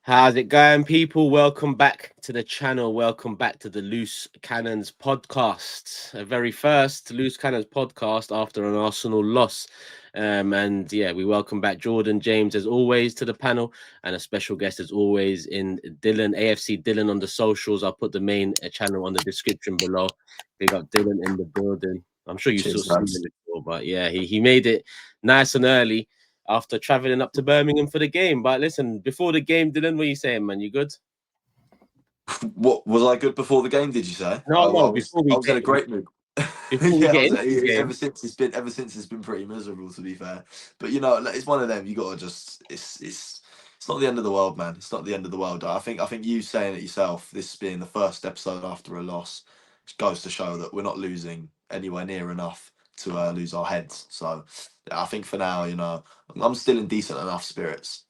How's it going, people? Welcome back to the channel. Welcome back to the Loose Cannons podcast. A very first Loose Cannons podcast after an Arsenal loss. And yeah, we welcome back Jordan, James, as always, to the panel, and a special guest, as always, in Dylan, AFC Dylan on the socials. I'll put the main channel on the description below. Big up Dylan in the building. I'm sure you've still Cheers, seen lads. him before, but yeah, he made it nice and early after traveling up to Birmingham for the game. But listen, before the game, Dylan, what are you saying, man? You good? What was I good before the game? Did you say? No, no. I was in a great mood. Before we Yeah, get into the game, ever since it's been pretty miserable, to be fair. But you know, like, it's one of them. You gotta just it's not the end of the world, man. It's not the end of the world. I think you saying it yourself. This being the first episode after a loss, goes to show that we're not losing anywhere near enough to lose our heads. So yeah, I think for now, you know, I'm still in decent enough spirits.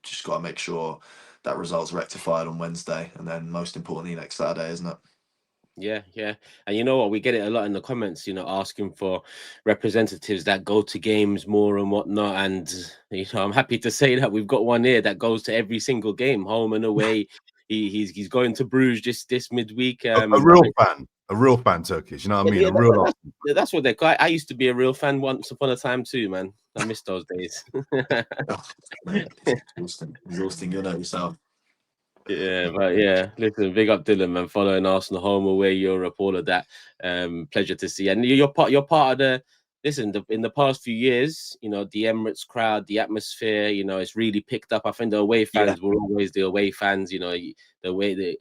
Just got to make sure that result's rectified on Wednesday, and then most importantly next Saturday, isn't it? yeah. And you know what? We get it a lot in the comments, asking for representatives that go to games more and whatnot. And I'm happy to say that we've got one here that goes to every single game, home and away. He's going to Bruges this midweek. A real fan, Turkish. You know what I mean? Yeah, A real. that's what they call. I used to be a real fan once upon a time too, man. I miss those days. Oh, man, it's exhausting. You know yourself. Yeah, but yeah, listen, big up Dylan, man, following Arsenal home, away, Europe, all of that. Pleasure to see. And you're part of the listen, in the past few years, the Emirates crowd, the atmosphere, it's really picked up. I think the away fans were always the away fans, the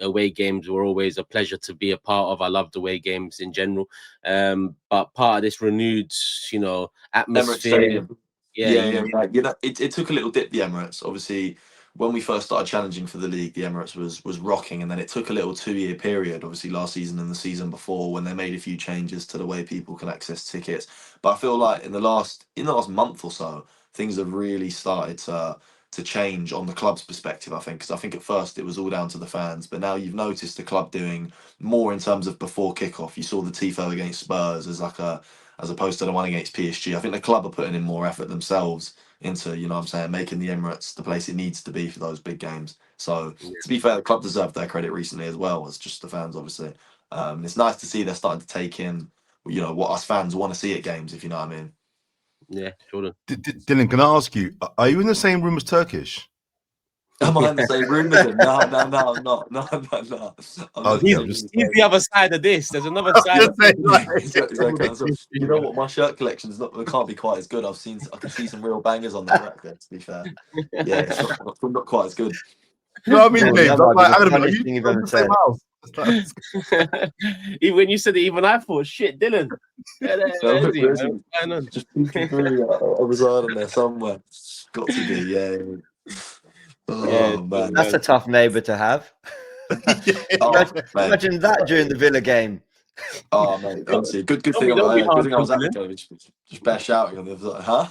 away games were always a pleasure to be a part of. I loved away games in general. But part of this renewed, Emirates atmosphere. Stadium. Yeah, You know, it took a little dip, the Emirates. Obviously, when we first started challenging for the league, the Emirates was rocking, and then it took a little 2-year period, obviously last season and the season before, when they made a few changes to the way people can access tickets. But I feel like in the last month or so, things have really started to change on the club's perspective, I think, because I think at first it was all down to the fans, but now you've noticed the club doing more in terms of before kickoff. You saw the tifo against Spurs as opposed to the one against PSG. I think the club are putting in more effort themselves into, you know what I'm saying, making the Emirates the place it needs to be for those big games. So to be fair, the club deserved their credit recently as well as just the fans, obviously. It's nice to see they're starting to take in, you know, what us fans want to see at games, if you know what I mean. yeah, Jordan. Dylan, can I ask you? Are you in the same room as Turkish? Am I in the same room as him? No, I'm not. No. Okay, He's the other side of this. There's another side. You know what? My shirt collection's not. It can't be quite as good. I can see some real bangers on that rack there. To be fair, yeah, it's not quite as good. No, I mean, James, I'm like, are you thing you've in ever the same said. house? Even when you said it, even I thought, shit, Dylan. Just peeking through. I was on there somewhere. Got to be, yeah. Oh man, That's a tough neighbour to have. Imagine that during the Villa game. Oh mate, honestly, good thing I was at the game. Just bare shouting on the other side, huh?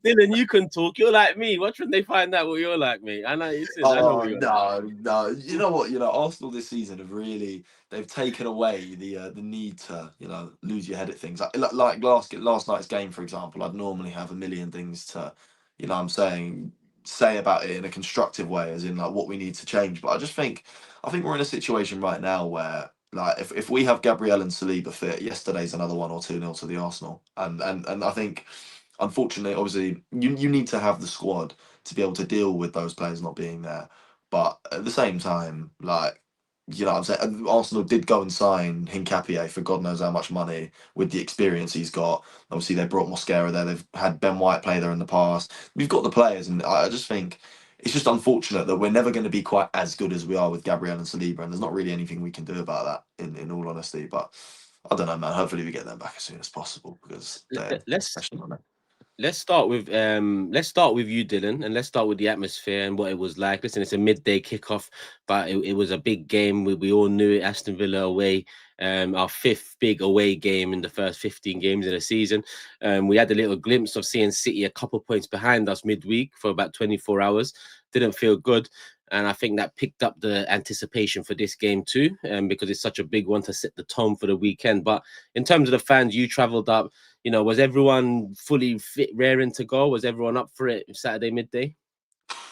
Dylan, you can talk. You're like me. Watch when they find out what you're like, mate. I know you said. No. You know what? You know, Arsenal this season they've taken away the need to, you know, lose your head at things. Like last night's game, for example. I'd normally have a million things to, you know, what I'm saying, say about it in a constructive way, as in like what we need to change. But I think we're in a situation right now where, like, if we have Gabriel and Saliba fit, yesterday's another 1 or 2-0 to the Arsenal, and I think, unfortunately, obviously, you need to have the squad to be able to deal with those players not being there. But at the same time, like, you know what I'm saying, Arsenal did go and sign Hincapié for God knows how much money with the experience he's got. Obviously, they brought Mosquera there. They've had Ben White play there in the past. We've got the players, and I just think it's just unfortunate that we're never going to be quite as good as we are with Gabriel and Saliba, and there's not really anything we can do about that, in all honesty. But I don't know, man. Hopefully, we get them back as soon as possible, because Let's start with you, Dylan, and let's start with the atmosphere and what it was like. Listen, it's a midday kickoff, but it was a big game. We all knew it. Aston Villa away, our 5th big away game in the first 15 games of the season. We had a little glimpse of seeing City a couple points behind us midweek for about 24 hours. Didn't feel good. And I think that picked up the anticipation for this game too, because it's such a big one to set the tone for the weekend. But in terms of the fans, you travelled up. You know, was everyone fully fit, raring to go? Was everyone up for it Saturday midday?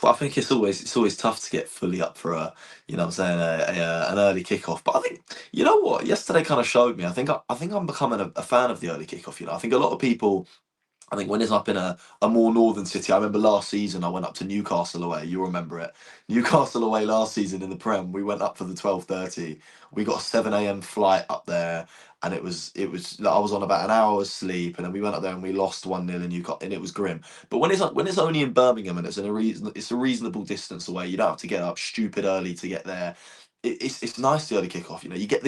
I think it's always tough to get fully up for you know what I'm saying, an early kickoff. But I think, you know what, yesterday kind of showed me. I think I'm becoming a fan of the early kickoff. You know, I think a lot of people, I think when it's up in a more northern city, I remember last season I went up to Newcastle away. You remember it? Newcastle away last season in the Prem. We went up for the 12:30. We got a 7 a.m. flight up there, and it was like, I was on about an hour's sleep, and then we went up there and we lost 1-0 in Newcastle, and it was grim. But when it's only in Birmingham and it's a reasonable distance away, you don't have to get up stupid early to get there. It's nice the early kickoff. You know, you get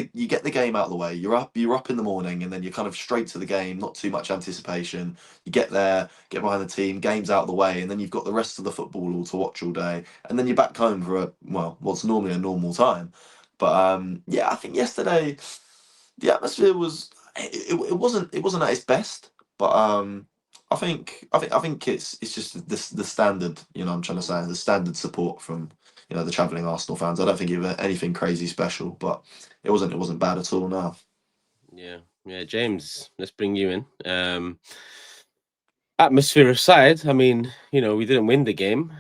the game out of the way. You're up in the morning, and then you're kind of straight to the game. Not too much anticipation. You get there, get behind the team, game's out of the way, and then you've got the rest of the football all to watch all day, and then you're back home for what's normally a normal time. But yeah, I think yesterday the atmosphere was it wasn't at its best, but I think it's just the standard. You know, what I'm trying to say the standard support from, you know, the travelling Arsenal fans. I don't think it was anything crazy special, but it wasn't bad at all. No. Yeah, James, let's bring you in. Atmosphere aside, I mean, you know, we didn't win the game.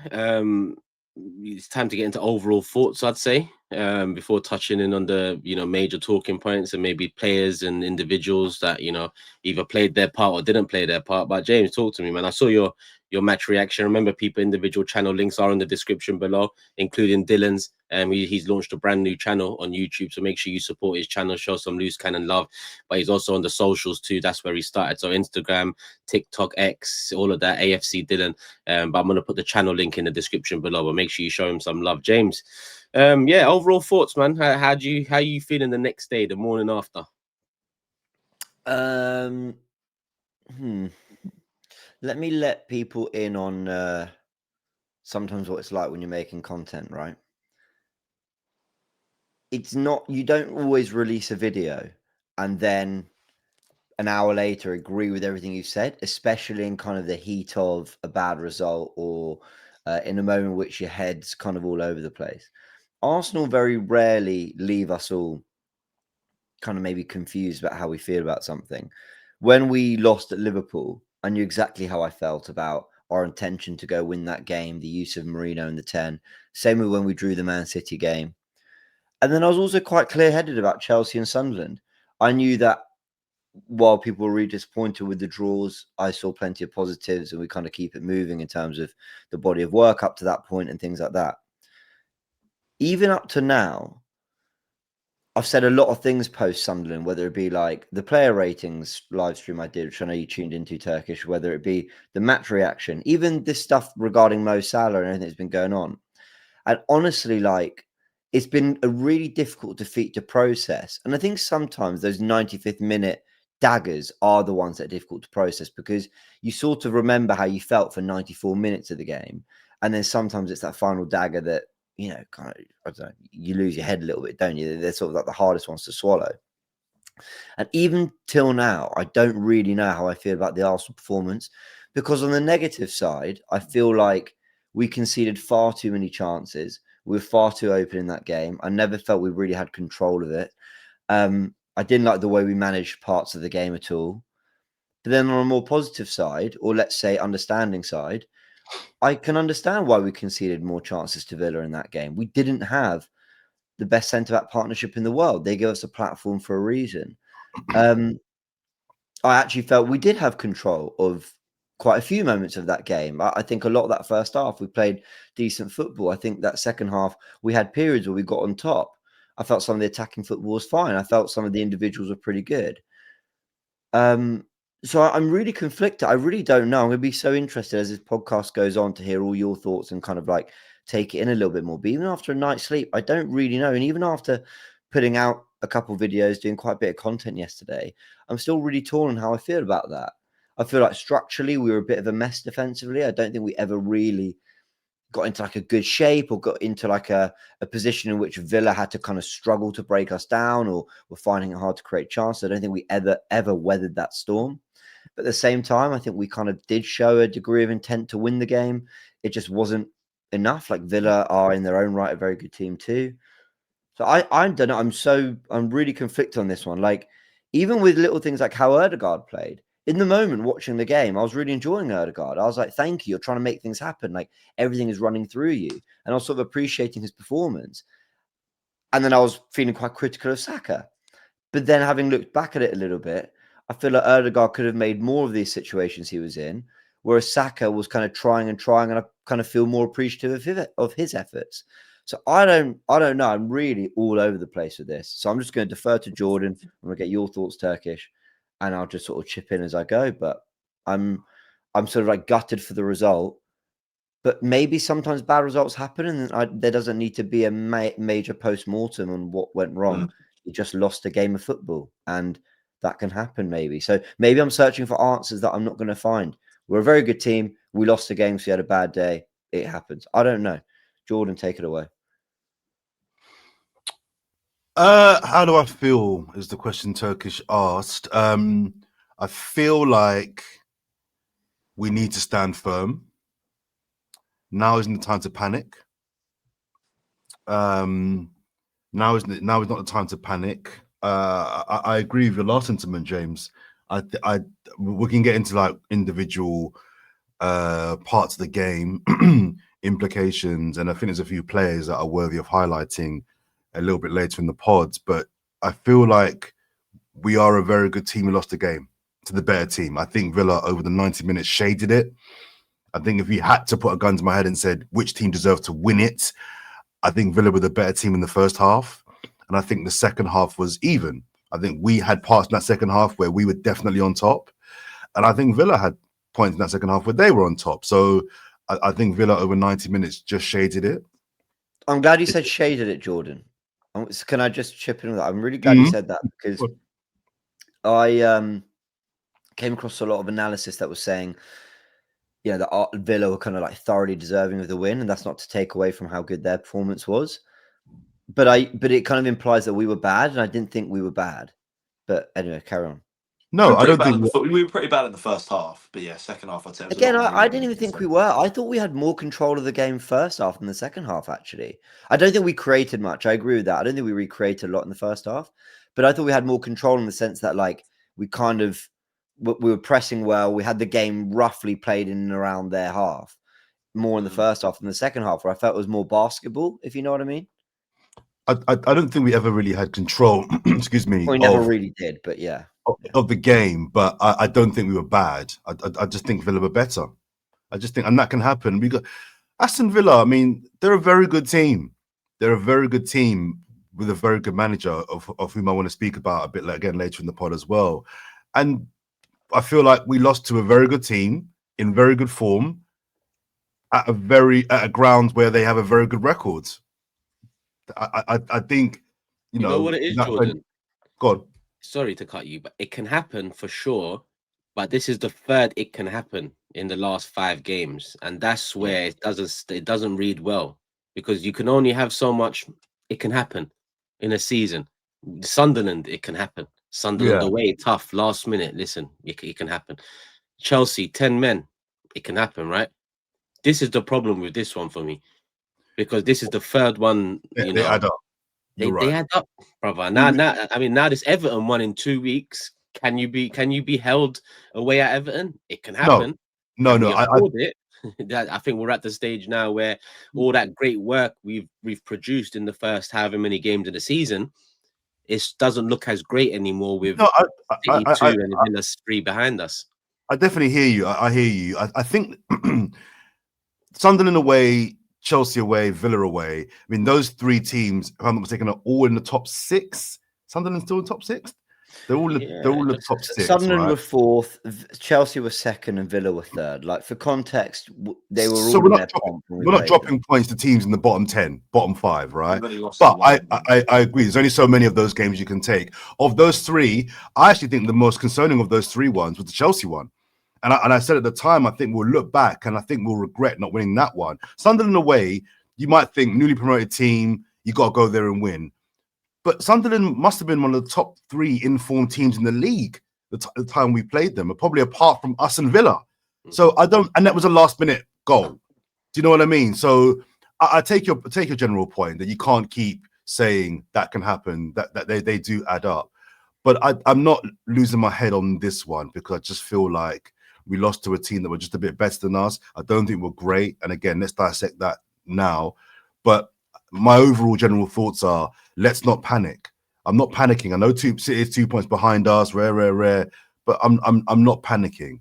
It's time to get into overall thoughts, I'd say, before touching in on the, you know, major talking points and maybe players and individuals that, you know, either played their part or didn't play their part. But James, talk to me, man. I saw your match reaction. Remember, people, individual channel links are in the description below, including Dylan's. He's launched a brand new channel on YouTube, so make sure you support his channel, show some loose cannon love. But he's also on the socials too. That's where he started. So Instagram, TikTok, X, all of that, AFC Dylan. But I'm going to put the channel link in the description below, but make sure you show him some love. James, yeah, overall thoughts, man. How you feeling the next day, the morning after? Let me let people in on sometimes what it's like when you're making content, right? It's not, you don't always release a video and then an hour later agree with everything you've said, especially in kind of the heat of a bad result or in a moment in which your head's kind of all over the place. Arsenal very rarely leave us all kind of maybe confused about how we feel about something. When we lost at Liverpool, I knew exactly how I felt about our intention to go win that game, the use of Marino in the 10. Same with when we drew the Man City game. And then I was also quite clear-headed about Chelsea and Sunderland. I knew that while people were really disappointed with the draws, I saw plenty of positives, and we kind of keep it moving in terms of the body of work up to that point and things like that. Even up to now, I've said a lot of things post Sunderland, whether it be like the player ratings live stream I did, which I know you tuned into, Turkish, whether it be the match reaction, even this stuff regarding Mo Salah and everything that's been going on. And honestly, like, it's been a really difficult defeat to process. And I think sometimes those 95th minute daggers are the ones that are difficult to process, because you sort of remember how you felt for 94 minutes of the game. And then sometimes it's that final dagger that, you know, kind of, I don't know, you lose your head a little bit, don't you? They're sort of like the hardest ones to swallow. And even till now, I don't really know how I feel about the Arsenal performance, because on the negative side, I feel like we conceded far too many chances. We were far too open in that game. I never felt we really had control of it. I didn't like the way we managed parts of the game at all. But then on a more positive side, or let's say understanding side, I can understand why we conceded more chances to Villa in that game. We didn't have the best centre-back partnership in the world. They gave us a platform for a reason. I actually felt we did have control of quite a few moments of that game. I think a lot of that first half, we played decent football. I think that second half, we had periods where we got on top. I felt some of the attacking football was fine. I felt some of the individuals were pretty good. So I'm really conflicted. I really don't know. I'm going to be so interested as this podcast goes on to hear all your thoughts and kind of like take it in a little bit more. But even after a night's sleep, I don't really know. And even after putting out a couple of videos, doing quite a bit of content yesterday, I'm still really torn on how I feel about that. I feel like structurally we were a bit of a mess defensively. I don't think we ever really got into like a good shape or got into like a position in which Villa had to kind of struggle to break us down, or were finding it hard to create chances. I don't think we ever weathered that storm. But at the same time, I think we kind of did show a degree of intent to win the game. It just wasn't enough. Like Villa are in their own right a very good team too. So I don't know. I'm really conflicted on this one. Like, even with little things like how Erdegaard played, in the moment watching the game, I was really enjoying Odegaard. I was like, thank you. You're trying to make things happen. Like everything is running through you. And I was sort of appreciating his performance. And then I was feeling quite critical of Saka. But then having looked back at it a little bit, I feel like Odegaard could have made more of these situations he was in, whereas Saka was kind of trying, and I kind of feel more appreciative of his efforts. So I don't know. I'm really all over the place with this. So I'm just going to defer to Jordan. I'm going to get your thoughts, Turkish, and I'll just sort of chip in as I go. But I'm sort of like gutted for the result. But maybe sometimes bad results happen, and there doesn't need to be a major post-mortem on what went wrong. You just lost a game of football, and that can happen maybe. So maybe I'm searching for answers that I'm not going to find. We're a very good team. We lost a game, so we had a bad day. It happens. I don't know. Jordan, take it away. How do I feel is the question Turkish asked. I feel like we need to stand firm. Now isn't the time to panic. Now is not the time to panic. I agree with your last sentiment, James. We can get into like individual parts of the game, implications, and I think there's a few players that are worthy of highlighting a little bit later in the pods. But I feel like we are a very good team. We lost the game to the better team. I think Villa over the 90 minutes shaded it. I think if you had to put a gun to my head and said which team deserved to win it, I think Villa were the better team in the first half. And I think the second half was even. I think we had parts in that second half where we were definitely on top. And I think Villa had points in that second half where they were on top. So I think Villa over 90 minutes just shaded it. I'm glad you said shaded it, Jordan. Can I just chip in with that? I'm really glad you said that, because I came across a lot of analysis that was saying, you know, that Villa were kind of like thoroughly deserving of the win, and that's not to take away from how good their performance was. But it kind of implies that we were bad, and I didn't think we were bad. But anyway, carry on. No, I don't think we were pretty bad in the first half, but yeah, second half I'd say. Again, I didn't even think we were. I thought we had more control of the game first half than the second half, actually. I don't think we created much. I agree with that. I don't think we recreated a lot in the first half, but I thought we had more control in the sense that, like, we were pressing well. We had the game roughly played in and around their half, more in the first half than the second half, where I felt it was more basketball, if you know what I mean. I don't think we ever really had control, excuse me. We never really did, but yeah. Of the game, but I don't think we were bad. I just think Villa were better. I just think, and that can happen. We got Aston Villa. I mean, they're a very good team. They're a very good team with a very good manager, of whom I want to speak about a bit again later in the pod as well. And I feel like we lost to a very good team in very good form at a ground where they have a very good record. I think you know what it is, Jordan. God. Sorry to cut you, but it can happen for sure. But this is the third it can happen in the last 5 games, and that's where it doesn't read well, because you can only have so much. It can happen in a season. Sunderland, it can happen. Sunderland away, tough, last minute. Listen, it can happen. Chelsea, 10 men, it can happen, right? This is the problem with this one for me, because this is the third one. You know, they add up. They add up, brother. Now, I mean, now this Everton one in 2 weeks. Can you be held away at Everton? It can happen. No. I think we're at the stage now where all that great work we've produced in the first however many games of the season, it doesn't look as great anymore with City 2 and Villa 3 behind us. I definitely hear you. I hear you. I think Sunderland away, Chelsea away, Villa away. I mean, those 3 teams, if I'm not mistaken, are all in the top 6. Sunderland's still in the top 6. They're all in the top 6. Sunderland right? were 4th, Chelsea were 2nd, and Villa were 3rd. Like, for context, they were all so in their pomp. We're not dropping points to teams in the bottom 10, bottom 5, right? But I agree. There's only so many of those games you can take. Of those 3, I actually think the most concerning of those 3 ones was the Chelsea one. And I said at the time, I think we'll look back and I think we'll regret not winning that one. Sunderland away, you might think newly promoted team, you got to go there and win. But Sunderland must have been one of the top 3 informed teams in the league the time we played them, probably apart from us and Villa. So and that was a last minute goal. Do you know what I mean? So I take your general point that you can't keep saying that can happen, that they do add up. But I'm not losing my head on this one because I just feel like we lost to a team that were just a bit better than us. I don't think we're great. And again, let's dissect that now. But my overall general thoughts are, let's not panic. I'm not panicking. I know City is 2 points behind us, rare, but I'm not panicking.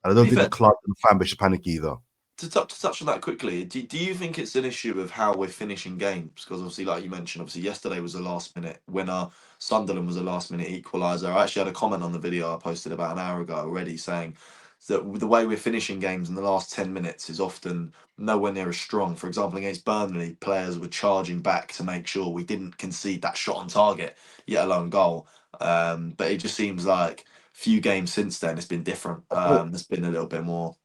And I don't think the club and the fan base should panic either. To touch on that quickly, do you think it's an issue of how we're finishing games? Because obviously, like you mentioned, obviously yesterday was a last minute winner. Sunderland was a last minute equaliser. I actually had a comment on the video I posted about an hour ago already saying that the way we're finishing games in the last 10 minutes is often nowhere near as strong. For example, against Burnley, players were charging back to make sure we didn't concede that shot on target, yet alone goal. But it just seems like few games since then it's been different. There's been a little bit more.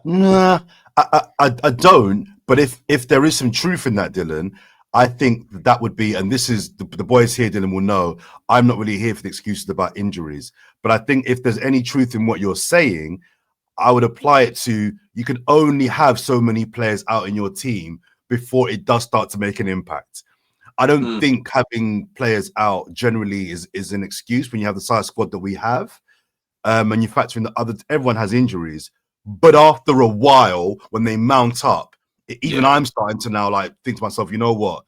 Nah, I don't. But if there is some truth in that, Dylan, I think that would be, and this is the boys here, Dylan, will know, I'm not really here for the excuses about injuries. But I think if there's any truth in what you're saying, I would apply it to, you can only have so many players out in your team before it does start to make an impact. I don't think having players out generally is an excuse when you have the size squad that we have. And you factor in that everyone has injuries. But after a while, when they mount up, even I'm starting to now like think to myself, you know what?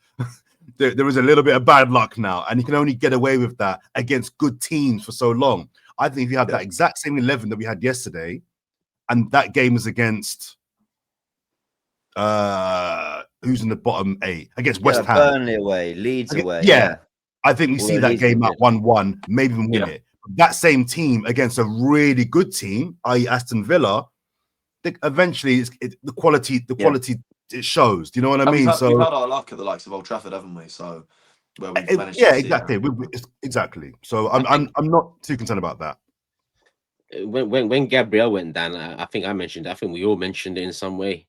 there is a little bit of bad luck now, and you can only get away with that against good teams for so long. I think if you have that exact same 11 that we had yesterday, and that game is against who's in the bottom 8 against West Ham, Burnley away, Leeds away. Yeah, I think we see that Leeds game at 1-1, maybe even win it. That same team against a really good team, i.e. Aston Villa, eventually the quality it shows. Do you know what I mean? We've had our luck at the likes of Old Trafford, haven't we? So where we've managed to exactly. Exactly. So I'm not too concerned about that. When Gabriel went down, I think I mentioned it. I think we all mentioned it in some way.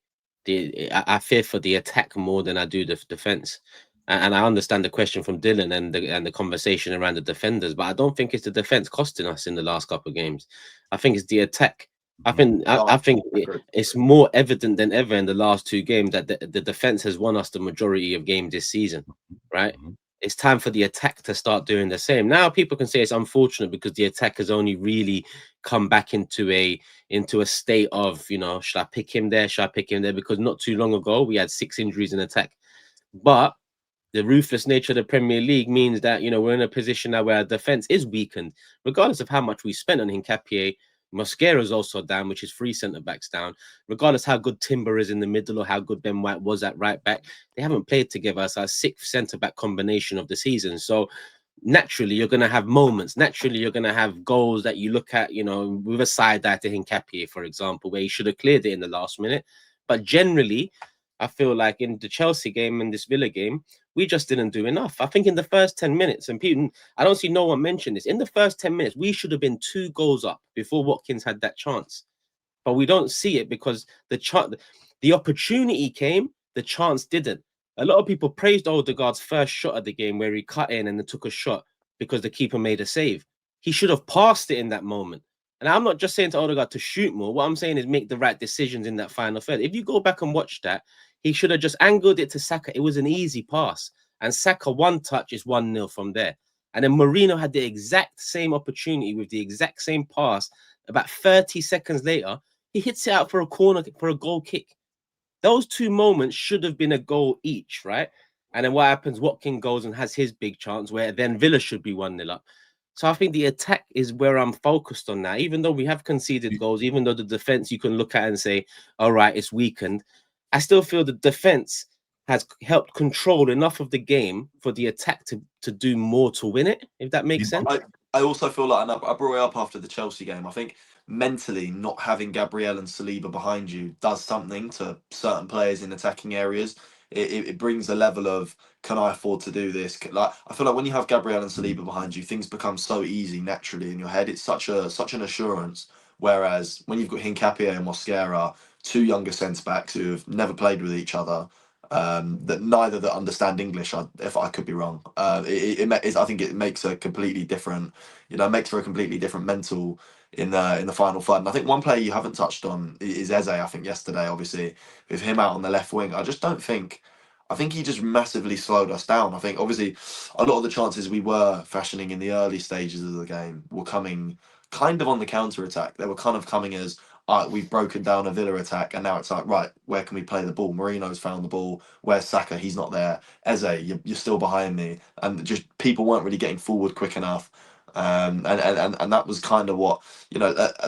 I fear for the attack more than I do the defense. And I understand the question from Dylan and the conversation around the defenders, but I don't think it's the defense costing us in the last couple of games. I think it's the attack. I think it's more evident than ever in the last 2 games that the defense has won us the majority of games this season, right? It's time for the attack to start doing the same. Now people can say it's unfortunate because the attack has only really come back into a state of, you know, should I pick him there? Should I pick him there? Because not too long ago we had 6 injuries in attack, but the ruthless nature of the Premier League means that, you know, we're in a position now where our defense is weakened, regardless of how much we spent on Hincapié. Mosquera's also down, which is 3 centre-backs down. Regardless how good Timber is in the middle or how good Ben White was at right back, they haven't played together as our 6th centre-back combination of the season. So naturally, you're going to have moments. Naturally, you're going to have goals that you look at, you know, with a side eye to Hincapié, for example, where he should have cleared it in the last minute. But generally, I feel like in the Chelsea game and this Villa game, we just didn't do enough. I think in the first 10 minutes, and people, I don't see no one mention this, in the first 10 minutes, we should have been 2 goals up before Watkins had that chance. But we don't see it because the opportunity came, the chance didn't. A lot of people praised Odegaard's first shot of the game where he cut in and then took a shot because the keeper made a save. He should have passed it in that moment. And I'm not just saying to Odegaard to shoot more. What I'm saying is make the right decisions in that final third. If you go back and watch that, he should have just angled it to Saka. It was an easy pass. And Saka, one touch is 1-0 from there. And then Mourinho had the exact same opportunity with the exact same pass. About 30 seconds later, he hits it out for a corner, for a goal kick. Those 2 moments should have been a goal each, right? And then what happens? Watkins goes and has his big chance where then Villa should be 1-0 up. So I think the attack is where I'm focused on now. Even though we have conceded goals, even though the defense you can look at and say, all right, it's weakened. I still feel the defense has helped control enough of the game for the attack to do more to win it, if that makes sense. I also feel like, and I brought it up after the Chelsea game, I think mentally not having Gabriel and Saliba behind you does something to certain players in attacking areas. It brings a level of, can I afford to do this? Like, I feel like when you have Gabriel and Saliba behind you, things become so easy naturally in your head. It's such an assurance. Whereas when you've got Hincapié and Mosquera, 2 younger centre backs who have never played with each other, that neither that understand English, if I could be wrong, I think it makes a completely different, makes for a completely different mental in the final third. And I think one player you haven't touched on is Eze. I think yesterday, obviously, with him out on the left wing, I just don't think. I think he just massively slowed us down. I think obviously a lot of the chances we were fashioning in the early stages of the game were coming kind of on the counter attack. They were kind of coming as we've broken down a Villa attack, and now it's like, right, where can we play the ball? Marino's found the ball. Where's Saka? He's not there. Eze, you're still behind me, and just people weren't really getting forward quick enough. And that was kind of what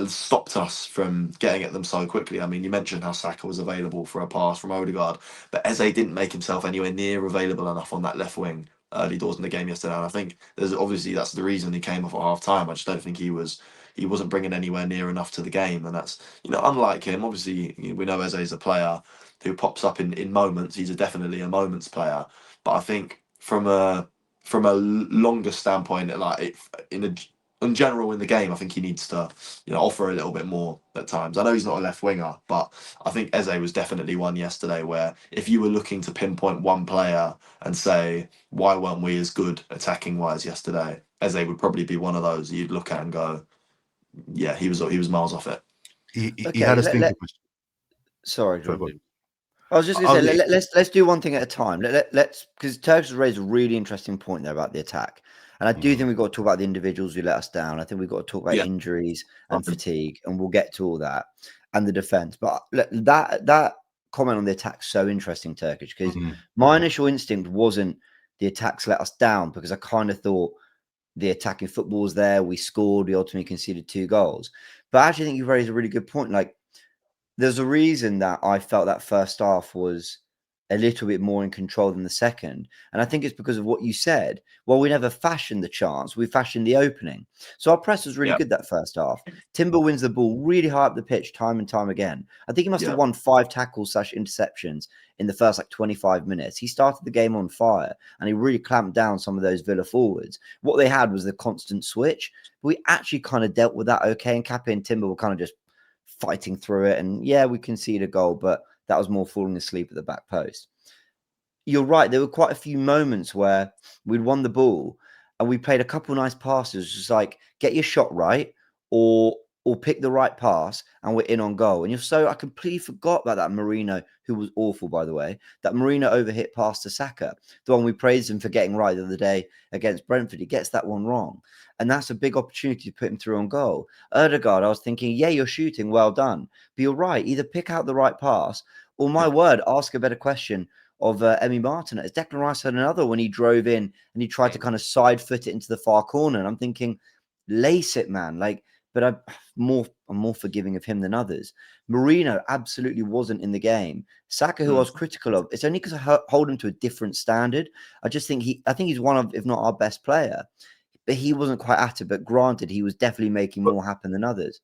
stopped us from getting at them so quickly. I mean, you mentioned how Saka was available for a pass from Odegaard, but Eze didn't make himself anywhere near available enough on that left wing early doors in the game yesterday. And I think that's the reason he came off at half time. I just don't think he wasn't bringing anywhere near enough to the game, and that's unlike him. Obviously, we know Eze is a player who pops up in moments. He's definitely a moments player, but I think from a longer standpoint, like in general in the game, I think he needs to offer a little bit more at times. I know he's not a left winger, but I think Eze was definitely one yesterday where if you were looking to pinpoint one player and say why weren't we as good attacking wise yesterday, Eze would probably be one of those you'd look at and go, yeah, he was miles off it. He had a stinking question. Sorry, John. Sorry, I was just going to say, let's do one thing at a time. Let's because Turks has raised a really interesting point there about the attack, and I do think we've got to talk about the individuals who let us down. I think we've got to talk about injuries and fatigue, and we'll get to all that and the defense. But that comment on the attack is so interesting, Turkish, because my initial instinct wasn't the attacks let us down, because I kind of thought the attacking football was there. We scored. We ultimately conceded 2 goals. But I actually think you've raised a really good point. Like, there's a reason that I felt that first half was a little bit more in control than the second. And I think it's because of what you said. Well, we never fashioned the chance. We fashioned the opening. So our press was really good that first half. Timber wins the ball really high up the pitch time and time again. I think he must have won 5 tackles / interceptions in the first 25 minutes. He started the game on fire, and he really clamped down some of those Villa forwards. What they had was the constant switch. We actually kind of dealt with that okay. And Cappe and Timber were kind of just fighting through it, and we conceded a goal, but that was more falling asleep at the back post. You're right, there were quite a few moments where we'd won the ball and we played a couple nice passes, just like get your shot right or pick the right pass, and we're in on goal. And I completely forgot about that Marino, who was awful, by the way, that Marino overhit pass to Saka, the one we praised him for getting right the other day against Brentford. He gets that one wrong, and that's a big opportunity to put him through on goal. Odegaard, I was thinking, you're shooting, well done, but you're right, either pick out the right pass or, my word, ask a better question of Emi Martinez. Declan Rice had another when he drove in and he tried to kind of side foot it into the far corner, and I'm thinking, lace it, man. But I'm more forgiving of him than others. Marino absolutely wasn't in the game. Saka, who I was critical of, it's only because I hold him to a different standard. I think he's one of, if not our best player, but he wasn't quite at it. But granted, he was definitely making more happen than others.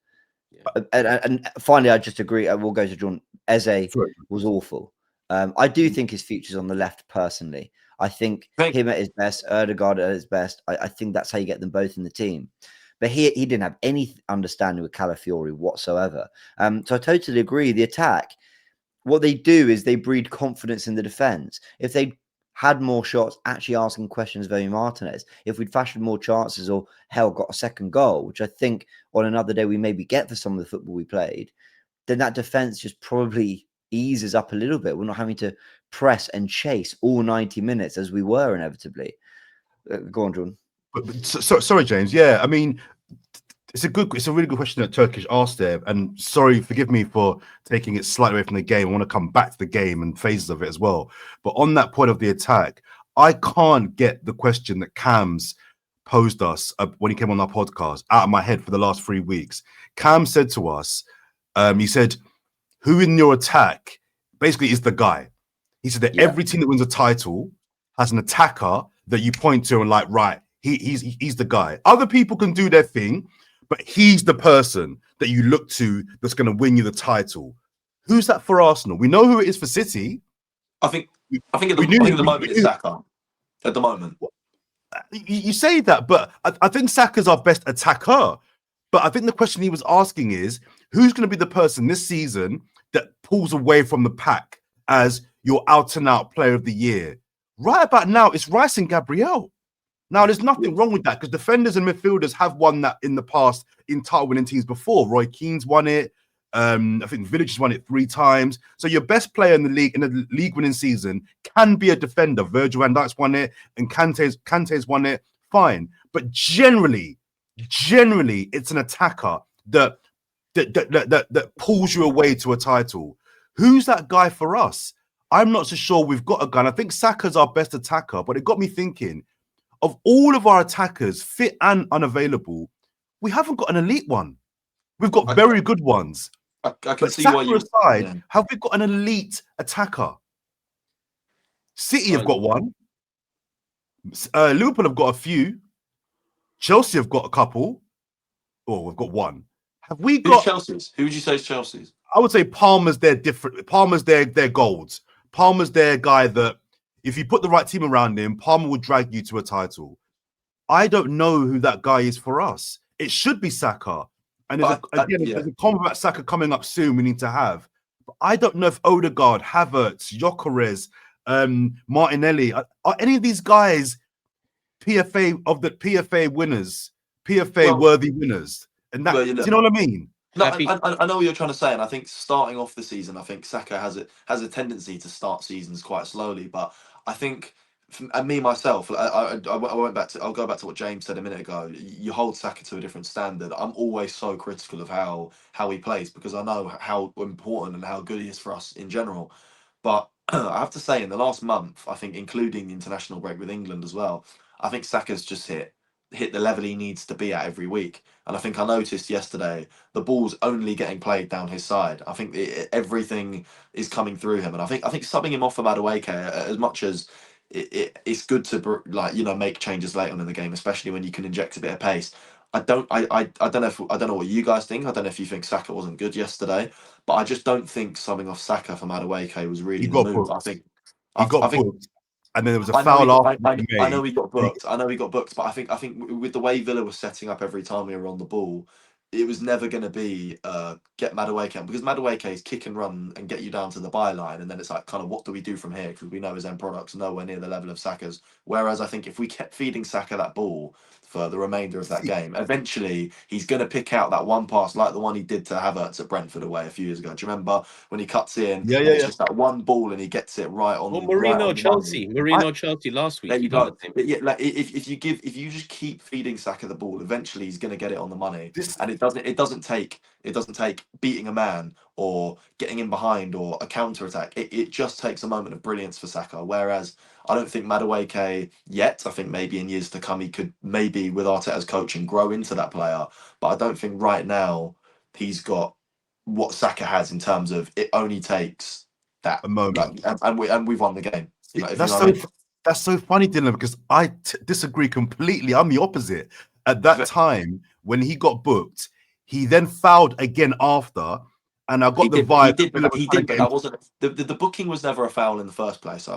And finally, I just agree. I will go to John. Eze was awful. I do think his future's on the left, personally. I think him at his best, Odegaard at his best. I think that's how you get them both in the team. But he didn't have any understanding with Calafiori whatsoever. So I totally agree. The attack, what they do is they breed confidence in the defense. If they had more shots, actually asking questions of Emi Martinez, if we'd fashioned more chances or got a second goal, which I think on another day we maybe get for some of the football we played, then that defense just probably eases up a little bit. We're not having to press and chase all 90 minutes as we were inevitably. Go on, John. Sorry, James. Yeah, I mean, it's a really good question that Turkish asked there. And sorry, forgive me for taking it slightly away from the game. I want to come back to the game and phases of it as well. But on that point of the attack, I can't get the question that Cam's posed us when he came on our podcast out of my head for the last 3 weeks. Cam said to us, he said, who in your attack basically is the guy? He said that every team that wins a title has an attacker that you point to and like, right, he's the guy. Other people can do their thing, but he's the person that you look to that's going to win you the title. Who's that for Arsenal? We know who it is for City. I think at the moment it's Saka. At the moment, you say that, but I think Saka's our best attacker. But I think the question he was asking is, who's going to be the person this season that pulls away from the pack as your out-and-out player of the year? Right about now, it's Rice and Gabriel. Now, there's nothing wrong with that because defenders and midfielders have won that in the past in title-winning teams before. Roy Keane's won it. I think Village has won it 3 times. So your best player in the league winning season can be a defender. Virgil van Dijk's won it, and Kante's won it. Fine, but generally, it's an attacker that pulls you away to a title. Who's that guy for us? I'm not so sure we've got a guy. And I think Saka's our best attacker, but it got me thinking, of all of our attackers, fit and unavailable, we haven't got an elite one. We've got very good ones. I can But see Saka why you. aside, Yeah. have we got an elite attacker? City have got one. Liverpool have got a few. Chelsea have got a couple. Oh, we've got one. Have we Who's got Chelsea's? Who would you say is Chelsea's? I would say Palmer's their different. Palmer's their golds. Palmer's their guy that if you put the right team around him, Palmer will drag you to a title. I don't know who that guy is for us. It should be Saka. And there's a comment about Saka coming up soon we need to have. But I don't know if Odegaard, Havertz, Gyökeres, Martinelli, are any of these guys PFA winners, PFA worthy winners? And that, do you know what I mean? No, I know what you're trying to say, and I think starting off the season, I think Saka has a tendency to start seasons quite slowly. But I think, and me myself, I'll go back to what James said a minute ago. You hold Saka to a different standard. I'm always so critical of how he plays because I know how important and how good he is for us in general. But I have to say, in the last month, I think, including the international break with England as well, I think Saka's just hit the level he needs to be at every week. And I think I noticed yesterday the ball's only getting played down his side. I think everything is coming through him, and I think subbing him off for Madueke, as much as it's good to make changes late on in the game, especially when you can inject a bit of pace. I don't know what you guys think. I don't know if you think Saka wasn't good yesterday, but I just don't think subbing off Saka for Madueke was really the move. I think he got booked. And then there was a I foul I know he got booked. But I think with the way Villa was setting up every time we were on the ball, it was never going to be get Madueke, because Madueke's kick and run and get you down to the byline, and then it's like, kind of, what do we do from here? Because we know his end product's nowhere near the level of Saka's. Whereas I think if we kept feeding Saka that ball for the remainder of that game, eventually he's going to pick out that one pass like the one he did to Havertz at Brentford away a few years ago. Do you remember when he cuts in? It's just that one ball and he gets it right on. Well, Mourinho Chelsea last week. There you go. But yeah, like if you just keep feeding Saka the ball, eventually he's going to get it on the money. And it doesn't take beating a man or getting in behind or a counter attack. It just takes a moment of brilliance for Saka. Whereas I don't think Madueke yet. I think maybe in years to come he could, maybe with Arteta's coaching, grow into that player. But I don't think right now he's got what Saka has in terms of it only takes that a moment, and we've won the game. That's so funny, Dylan, because I disagree completely. I'm the opposite. At that time when he got booked, he then fouled again after, and I got the vibe. He did, but that wasn't the booking was never a foul in the first place.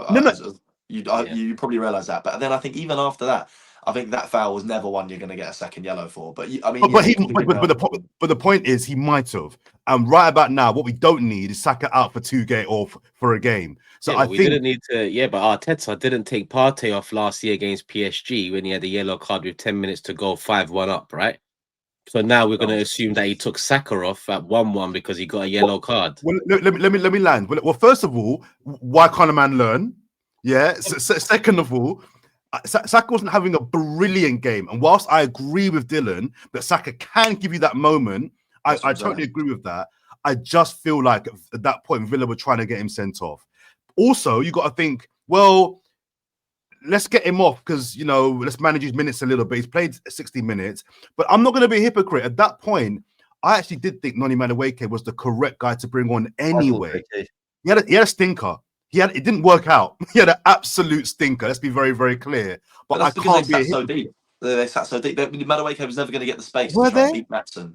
You probably realise that. But then I think even after that, I think that foul was never one you're going to get a second yellow for. But the point is he might have. And right about now, what we don't need is Saka out for 2 games or for a game. So I think we didn't need to. Yeah, but Arteta didn't take Partey off last year against PSG when he had a yellow card with 10 minutes to go, 5-1 up, right? So now we're going to assume that he took Saka off at 1-1 because he got a yellow card. Well, let me land. Well, first of all, why can't a man learn? Yeah. Second of all, Saka wasn't having a brilliant game, and whilst I agree with Dylan that Saka can give you that moment, I totally agree with that. I just feel like at that point Villa were trying to get him sent off. Also, you got to think, well, let's get him off because, let's manage his minutes a little bit. He's played 60 minutes, but I'm not going to be a hypocrite. At that point, I actually did think Noni Madueke was the correct guy to bring on anyway. He had a stinker. It didn't work out. He had an absolute stinker. Let's be very, very clear. But I can't be so deep. They sat so deep. Madueke was never going to get the space to try and beat Maatsen.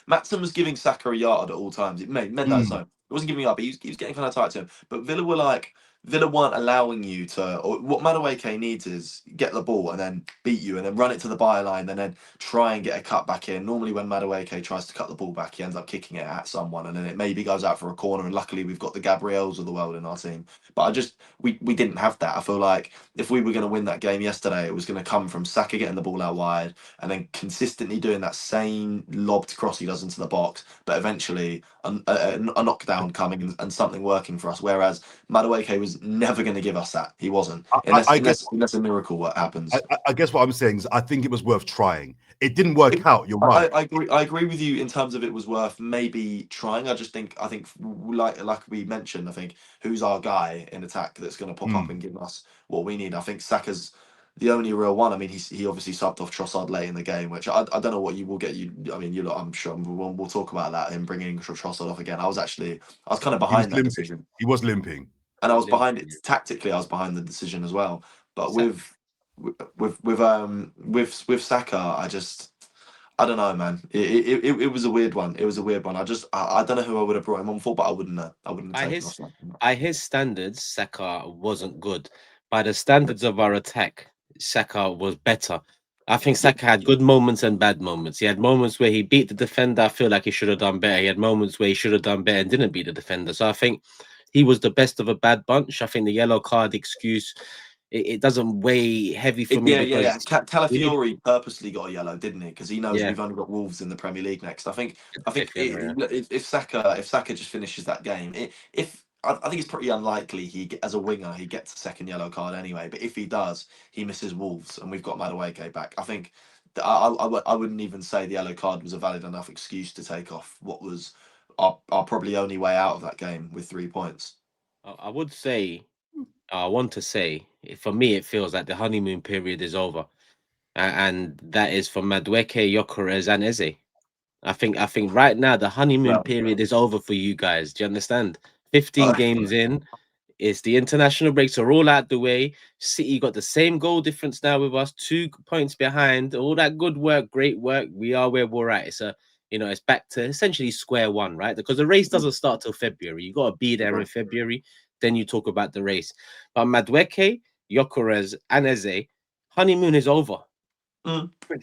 Maatsen was giving Saka a yard at all times. It made that so. It wasn't giving up, but he was getting kind of tight to him. But Villa were like, Villa weren't allowing you to. Or what Madueke needs is get the ball and then beat you, and then run it to the byline, and then try and get a cut back in. Normally, when Madueke tries to cut the ball back, he ends up kicking it at someone, and then it maybe goes out for a corner. And luckily, we've got the Gabriels of the world in our team. But we didn't have that. I feel like if we were going to win that game yesterday, it was going to come from Saka getting the ball out wide and then consistently doing that same lobbed cross he does into the box, but eventually a knockdown coming and something working for us. Whereas Madueke was never going to give us that. He wasn't. Unless a miracle what happens. I guess what I'm saying is I think it was worth trying. It didn't work out. You're right. I agree with you in terms of it was worth maybe trying. I think like we mentioned, I think who's our guy in attack that's going to pop up and give us what we need. I think Saka's the only real one. I mean, he obviously subbed off Trossard late in the game, which I don't know what you will get. I mean, I'm sure we'll talk about that. Him bringing Trossard off again. I was kind of behind that decision. He was limping, and I was behind it tactically. I was behind the decision as well. But with Saka, I don't know, man. It was a weird one. It was a weird one. I don't know who I would have brought him on for, but I wouldn't have taken off. By his standards, Saka wasn't good. By the standards of our attack, Saka was better. I think Saka had good moments and bad moments. He had moments where he beat the defender. I feel like he should have done better. He had moments where he should have done better and didn't beat the defender. So I think he was the best of a bad bunch. I think the yellow card excuse, it doesn't weigh heavy for me. Yeah. Calafiori purposely got a yellow, didn't he? Because he knows we've only got Wolves in the Premier League next. I think if Saka just finishes that game, I think it's pretty unlikely as a winger he gets a second yellow card anyway. But if he does, he misses Wolves, and we've got Madueke back. I think I wouldn't even say the yellow card was a valid enough excuse to take off what was our probably only way out of that game with 3 points. I would say. I want to say, for me, it feels like the honeymoon period is over, and that is for Madueke, Gyökeres, and Eze. I think right now the honeymoon period is over for you guys. Do you understand? 15 games in, it's the international breaks are all out the way. City got the same goal difference now with us, 2 points behind. All that good work, great work. We are where we're at. It's back to essentially square one, right? Because the race doesn't start till February. You got to be there in February. Then you talk about the race. But Madueke, Gyökeres, and Eze, honeymoon is over.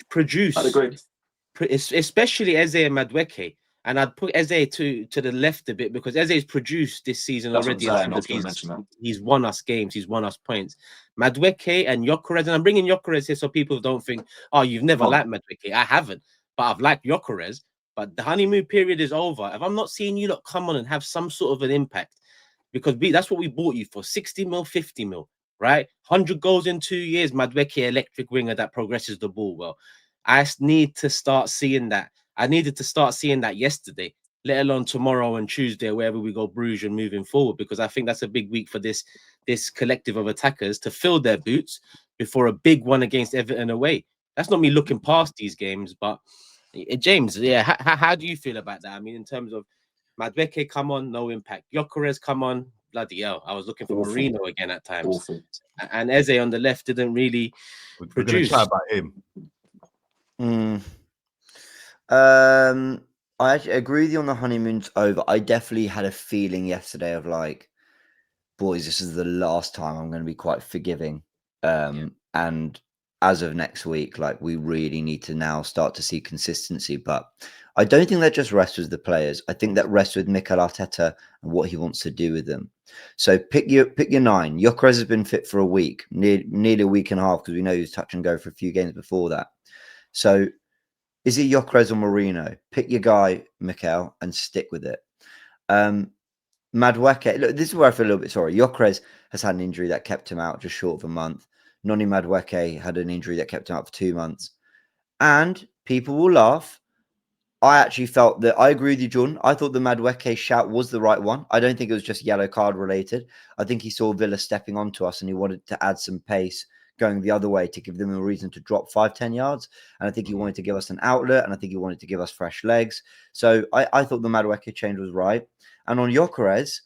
Produce. I'd agree. Especially Eze and Madueke. And I'd put Eze to the left a bit because Eze's produced this season already. He's won us games. He's won us points. Madueke and Gyökeres, and I'm bringing Gyökeres here so people don't think, oh, you've never liked Madueke. I haven't, but I've liked Gyökeres. But the honeymoon period is over. If I'm not seeing you lot come on and have some sort of an impact, because that's what we bought you for, 60 mil, 50 mil, right? 100 goals in 2 years, Madueke, electric winger that progresses the ball well. I need to start seeing that. I needed to start seeing that yesterday, let alone tomorrow and Tuesday, wherever we go, Brugge and moving forward, because I think that's a big week for this collective of attackers to fill their boots before a big one against Everton away. That's not me looking past these games, but James, how do you feel about that? I mean, in terms of Madueke, come on, no impact. Gyökeres, come on, bloody hell. I was looking for Marino again at times. Awful. And Eze on the left didn't really produce. We're going to chat about him. I actually agree with you on the honeymoon's over. I definitely had a feeling yesterday of like, boys, this is the last time I'm going to be quite forgiving. And as of next week, like we really need to now start to see consistency. But I don't think that just rests with the players. I think that rests with Mikel Arteta and what he wants to do with them. So pick your 9. Gyökeres has been fit for a week, nearly a week and a half, because we know he was touch and go for a few games before that. So is it Gyökeres or Marino? Pick your guy, Mikel, and stick with it. Madueke, look, this is where I feel a little bit sorry. Gyökeres has had an injury that kept him out just short of a month. Noni Madueke had an injury that kept him out for 2 months. And people will laugh. I actually felt that I agree with you, Jordan. I thought the Madueke shout was the right one. I don't think it was just yellow card related. I think he saw Villa stepping onto us and he wanted to add some pace going the other way to give them a reason to drop 5-10 yards. And I think he wanted to give us an outlet, and I think he wanted to give us fresh legs. So I thought the Madueke change was right. And on Gyökeres,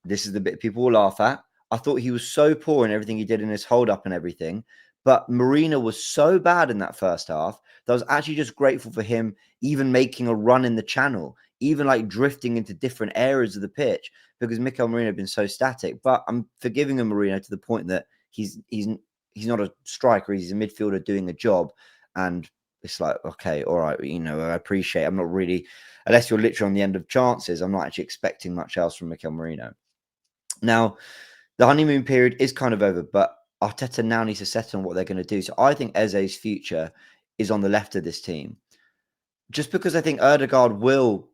this is the bit people will laugh at. I thought he was so poor in everything he did in his hold up and everything. But Mourinho was so bad in that first half that I was actually just grateful for him even making a run in the channel, even like drifting into different areas of the pitch, because Mikel Mourinho had been so static. But I'm forgiving him, Mourinho, to the point that he's not a striker, he's a midfielder doing a job. And it's like, okay, all right, you know, I appreciate I'm not really, unless you're literally on the end of chances, I'm not actually expecting much else from Mikel Mourinho. Now, the honeymoon period is kind of over, but Arteta now needs to settle on what they're going to do. So I think Eze's future is on the left of this team. Just because I think Ødegaard will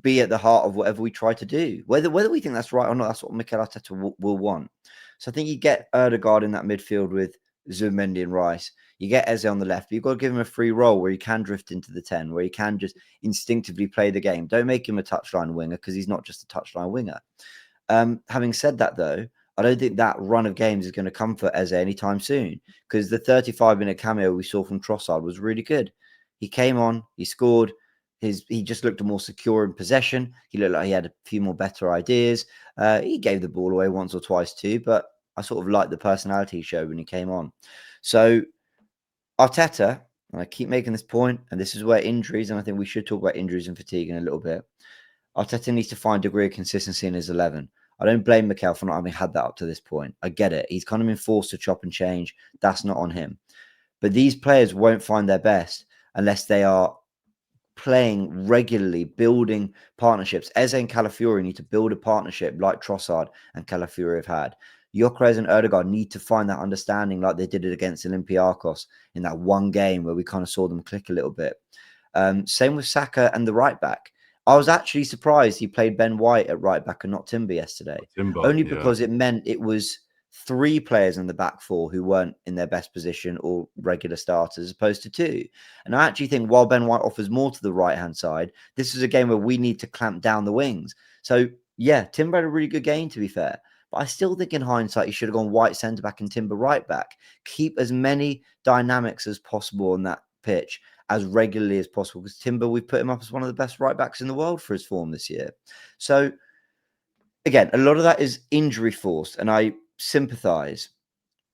be at the heart of whatever we try to do. Whether we think that's right or not, that's what Mikel Arteta will want. So I think you get Ødegaard in that midfield with Zubimendi and Rice. You get Eze on the left, but you've got to give him a free role where he can drift into the 10, where he can just instinctively play the game. Don't make him a touchline winger, because he's not just a touchline winger. Having said that, though, I don't think that run of games is going to come for Eze anytime soon, because the 35-minute cameo we saw from Trossard was really good. He came on, he scored. He just looked more secure in possession. He looked like he had a few more better ideas. He gave the ball away once or twice too, but I sort of liked the personality he showed when he came on. So Arteta, and I keep making this point, and this is where injuries, and I think we should talk about injuries and fatigue in a little bit. Arteta needs to find a degree of consistency in his 11. I don't blame Mikel for not having had that up to this point. I get it. He's kind of been forced to chop and change. That's not on him. But these players won't find their best unless they are playing regularly, building partnerships. Eze and Calafiori need to build a partnership like Trossard and Calafiori have had. Gyökeres and Ødegaard need to find that understanding like they did it against Olympiacos in that one game where we kind of saw them click a little bit. Same with Saka and the right back. I was actually surprised he played Ben White at right back and not Timber yesterday. Only because it meant it was 3 players in the back 4 who weren't in their best position or regular starters, as opposed to 2. And I actually think while Ben White offers more to the right-hand side, this is a game where we need to clamp down the wings. So, yeah, Timber had a really good game, to be fair. But I still think in hindsight, he should have gone White centre-back and Timber right-back. Keep as many dynamics as possible on that pitch as regularly as possible, because Timber, we've put him up as one of the best right-backs in the world for his form this year. So, again, a lot of that is injury forced, and I sympathize,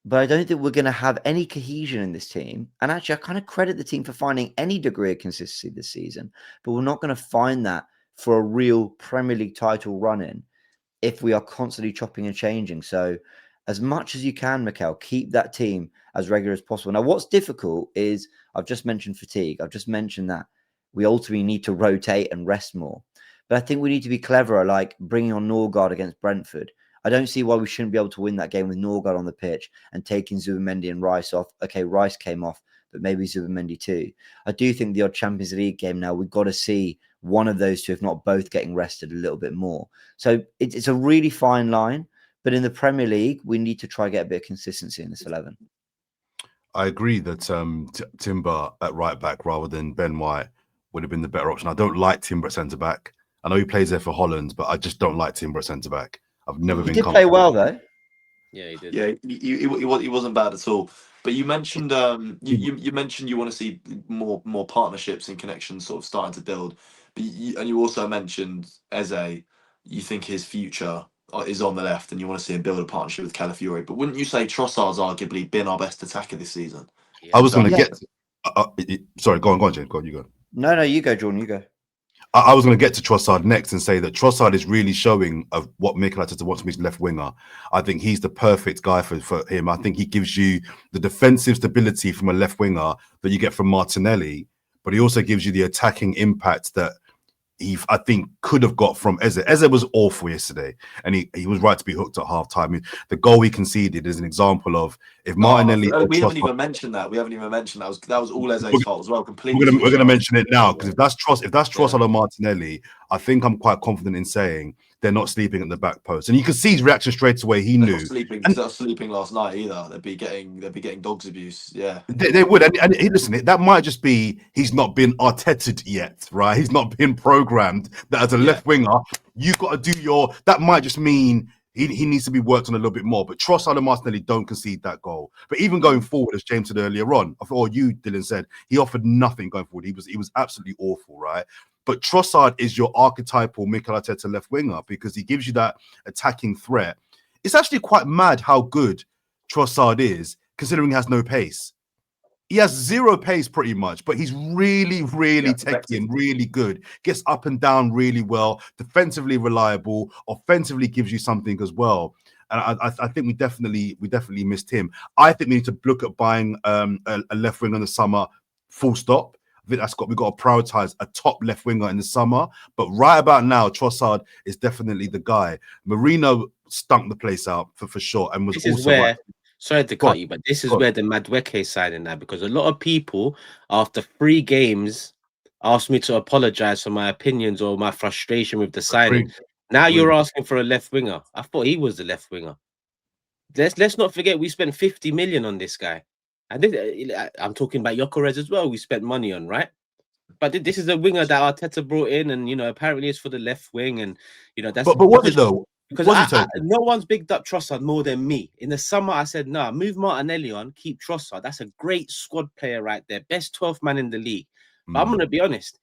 but I don't think we're going to have any cohesion in this team. And actually, I kind of credit the team for finding any degree of consistency this season, but we're not going to find that for a real Premier League title run-in if we are constantly chopping and changing. So as much as you can, Mikel, keep that team as regular as possible. Now, what's difficult is, I've just mentioned fatigue. I've just mentioned that we ultimately need to rotate and rest more. But I think we need to be cleverer, like bringing on Norgard against Brentford. I don't see why we shouldn't be able to win that game with Norgard on the pitch and taking Zubimendi and Rice off. Okay, Rice came off, but maybe Zubimendi too. I do think the odd Champions League game now, we've got to see one of those two, if not both, getting rested a little bit more. So it's a really fine line, but in the Premier League, we need to try to get a bit of consistency in this 11. I agree that Timber at right back rather than Ben White would have been the better option. I don't like Timber at centre back. I know he plays there for Holland, but I just don't like Timber at centre back. I've never been. He did play well though. Yeah, he did. Yeah, he wasn't bad at all. But you mentioned you mentioned you want to see more partnerships and connections sort of starting to build. But you also mentioned Eze. You think his future is on the left, and you want to see him build a partnership with Calafiori. But wouldn't you say Trossard's arguably been our best attacker this season? I was going to get. Sorry, go on, Jane. Go on, you go. No, you go, Jordan. You go. I was going to get to Trossard next and say that Trossard is really showing of what Mikel Arteta wants from his left winger. I think he's the perfect guy for him. I think he gives you the defensive stability from a left winger that you get from Martinelli, but he also gives you the attacking impact that I think could have got from Eze. Eze was awful yesterday, and he was right to be hooked at half time. I mean, the goal he conceded is an example of if Martinelli. We haven't even mentioned that. That was all Eze's fault as well. Completely. We're going to mention it now because if that's Trossard or Martinelli, I think I'm quite confident in saying they're not sleeping at the back post. And you can see his reaction straight away. He knew. They're not sleeping last night either. They'd be getting dogs abuse. Yeah, they would. And listen, that might just be he's not been Artetaed yet, right? He's not been programmed that as a left winger, you've got to do that might just mean he needs to be worked on a little bit more. But Trossard and Martinelli don't concede that goal. But even going forward, as James said earlier on, or you, Dylan, said, he offered nothing going forward. He was absolutely awful, right? But Trossard is your archetypal Mikel Arteta left winger because he gives you that attacking threat. It's actually quite mad how good Trossard is considering he has no pace. He has zero pace pretty much, but he's really, really techy and really good. Gets up and down really well, defensively reliable, offensively gives you something as well. And I think we definitely missed him. I think we need to look at buying a left wing in the summer, full stop. I think we've got to prioritize a top left winger in the summer. But right about now, Trossard is definitely the guy. Marino stunk the place out for sure, and was This is also where, right. sorry to cut you, but this is where the Madueke signing now, because a lot of people after 3 games asked me to apologize for my opinions or my frustration with the signing. Now you're asking for a left winger. I thought he was the left winger. Let's not forget we spent 50 million on this guy. And I'm talking about Gyökeres as well. We spent money on, right? But this is a winger that Arteta brought in, and apparently it's for the left wing, and that's. But was it though? Because no one's bigged up Trossard more than me. In the summer, I said, nah, move Martinelli on, keep Trossard. That's a great squad player right there. Best 12th man in the league. But I'm going to be honest,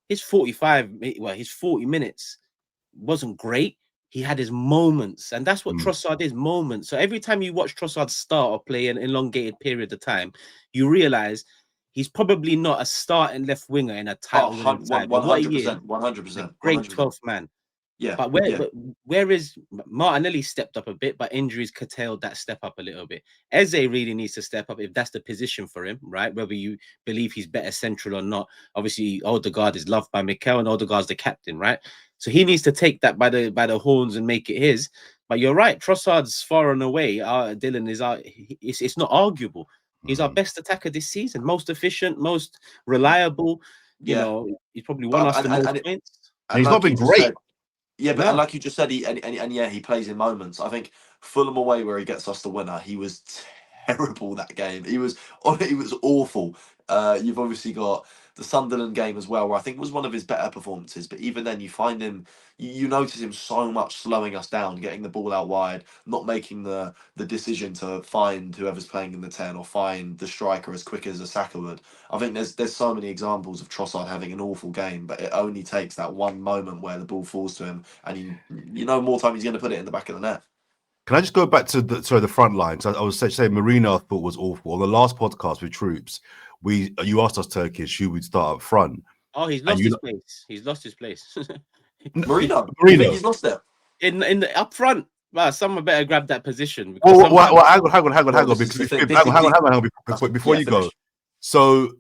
his 40 minutes wasn't great. He had his moments, and that's what Trossard is, moments. So every time you watch Trossard start or play an elongated period of time, you realize he's probably not a starting left winger in a title winning side. 100%, 100%. Great 12th man. Yeah. But where is Martinelli stepped up a bit, but injuries curtailed that step up a little bit. Eze really needs to step up if that's the position for him, right? Whether you believe he's better central or not. Obviously, Odegaard is loved by Mikel, and Odegaard's the captain, right? So he needs to take that by the horns and make it his. But you're right, Trossard's far and away. Dylan is it's not arguable. He's our best attacker this season, most efficient, most reliable. You know, he's probably won us the most points. And he's not been great. Yeah, but like you just said, he plays in moments. I think Fulham away, where he gets us the winner, he was terrible that game. He was awful. You've obviously got the Sunderland game as well, where I think was one of his better performances. But even then, you find him, you notice him so much slowing us down, getting the ball out wide, not making the decision to find whoever's playing in the 10 or find the striker as quick as a Saka would. I think there's so many examples of Trossard having an awful game, but it only takes that one moment where the ball falls to him, and more time he's going to put it in the back of the net. Can I just go back to the front line? So I was saying Marino I thought was awful. On the last podcast with Troops, you asked us, Turkish, who would start up front. Oh, he's lost his place. He's lost his place. Marino. He's lost it. In the up front. Well, someone better grab that position. Well, hang on. Before you go. So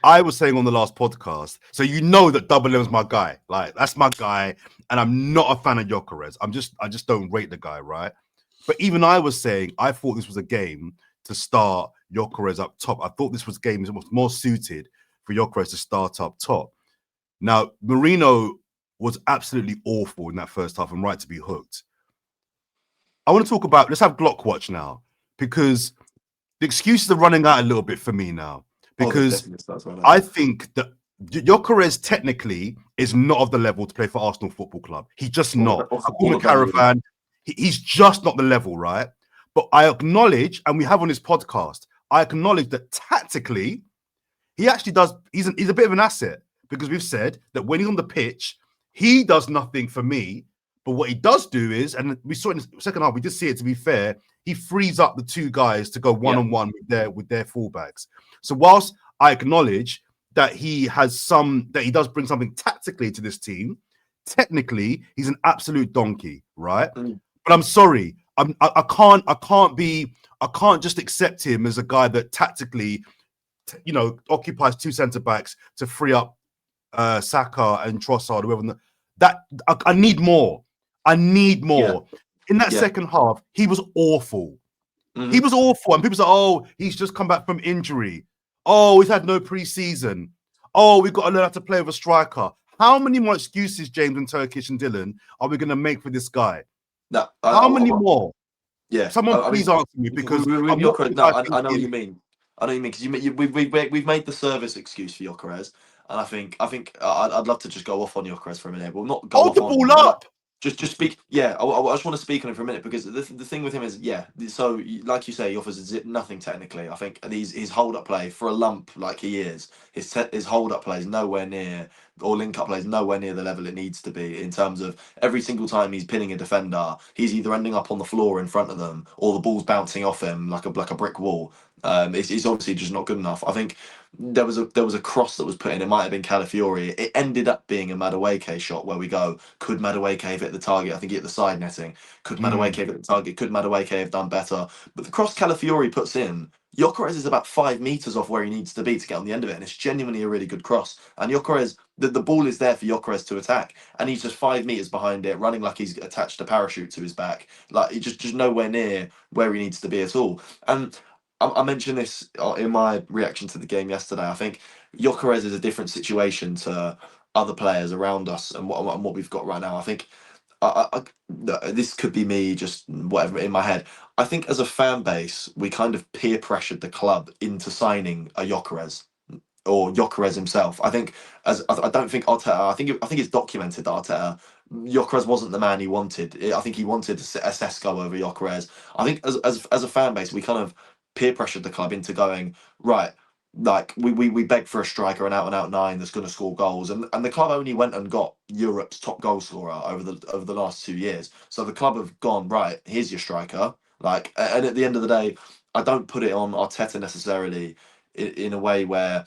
I was saying on the last podcast, so that Double M's my guy. Like, that's my guy. And I'm not a fan of Gyökeres. I just don't rate the guy, right? But even I was saying, I thought this was a game to start Gyökeres up top. I thought this was a game that was more suited for Gyökeres to start up top. Now, Marino was absolutely awful in that first half and right to be hooked. I want to talk about, let's have Glock Watch now, because the excuses are running out a little bit for me now. Because I think that Gyökeres technically is not of the level to play for Arsenal Football Club. He's just not. Caravan, he's just not the level, right? But I acknowledge, and we have on this podcast, I acknowledge that tactically, he actually does, he's a bit of an asset, because we've said that when he's on the pitch, he does nothing for me. But what he does do is, and we saw it in the second half, we did see it, to be fair, he frees up the two guys to go one-on-one with their fullbacks. So whilst I acknowledge that he does bring something tactically to this team, technically, he's an absolute donkey, right? But I'm sorry, I can't just accept him as a guy that tactically, occupies two centre-backs to free up Saka and Trossard, whoever. I need more. In that second half, he was awful. He was awful. And people say, oh, he's just come back from injury. Oh, he's had no pre-season. Oh, we've got to learn how to play with a striker. How many more excuses, James and Turkish and Dylan, are we going to make for this guy? No, how many more? Yeah. Someone please answer me, because I know what you mean. Because we've made the service excuse for Gyökeres. And I think I'd love to just go off on Gyökeres for a minute. We'll not go hold the ball up. Just speak. Yeah, I just want to speak on it for a minute because the thing with him is, yeah. So like you say, he offers nothing technically. I think his hold up play for a lump like he is, his hold up play is nowhere near, or link up play is nowhere near the level it needs to be in terms of every single time he's pinning a defender, he's either ending up on the floor in front of them or the ball's bouncing off him like a brick wall. It's obviously just not good enough. I think there was a cross that was put in. It might have been Calafiori. It ended up being a Madueke shot where we go, could Madueke have hit the target? I think he hit the side netting. Could Madueke have hit the target? Could Madueke have done better? But the cross Calafiori puts in, Gyökeres is about 5 meters off where he needs to be to get on the end of it, and it's genuinely a really good cross. And Gyökeres, the ball is there for Gyökeres to attack, and he's just 5 meters behind it, running like he's attached a parachute to his back. Like he just nowhere near where he needs to be at all. And I mentioned this in my reaction to the game yesterday. I think Gyökeres is a different situation to other players around us and what we've got right now. I think this could be me just whatever in my head. I think as a fan base, we kind of peer pressured the club into signing a Gyökeres or Gyökeres himself. I think I don't think Arteta. I think it's documented that Arteta Gyökeres wasn't the man he wanted. I think he wanted a Sesko over Gyökeres. I think as a fan base, we kind of peer pressured the club into going right. Like we begged for a striker, an out and out 9 that's going to score goals, and the club only went and got Europe's top goal scorer over the last 2 years. So the club have gone right. Here's your striker. Like, and at the end of the day, I don't put it on Arteta necessarily in a way where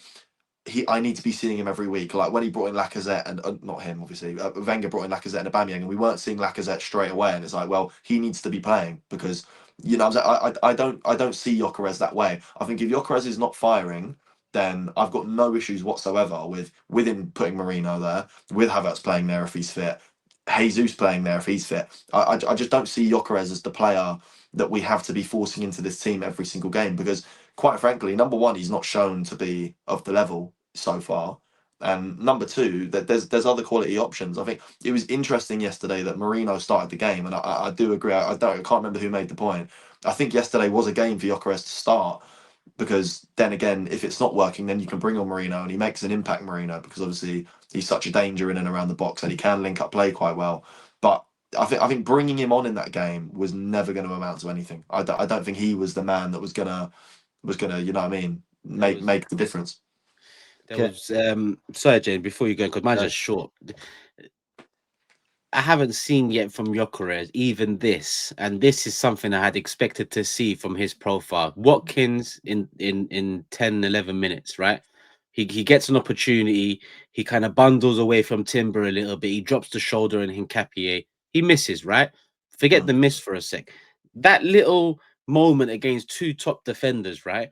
I need to be seeing him every week. Like when he brought in Lacazette and not him, obviously. Wenger brought in Lacazette and Aubameyang, and we weren't seeing Lacazette straight away. And it's like, well, he needs to be playing because I don't see Gyökeres that way. I think if Gyökeres is not firing, then I've got no issues whatsoever with him putting Marino there, with Havertz playing there if he's fit, Jesus playing there if he's fit. I just don't see Gyökeres as the player that we have to be forcing into this team every single game because, quite frankly, number one, he's not shown to be of the level so far. And number two, that there's other quality options. I think it was interesting yesterday that Marino started the game, and I do agree. I can't remember who made the point. I think yesterday was a game for Gyökeres to start because then again, if it's not working, then you can bring on Marino, and he makes an impact, Marino, because obviously he's such a danger in and around the box, and he can link up play quite well. But I think bringing him on in that game was never going to amount to anything. I don't think he was the man that was gonna you know what I mean make the difference. There was sorry, Jane, before you go, because mine's just short. I haven't seen yet from Gyökeres even this, and this is something I had expected to see from his profile. Watkins in 10, 11 minutes, right? He gets an opportunity. He kind of bundles away from Timber a little bit. He drops the shoulder in Hincapié. He misses, right? Forget the miss for a sec. That little moment against 2 top defenders, right?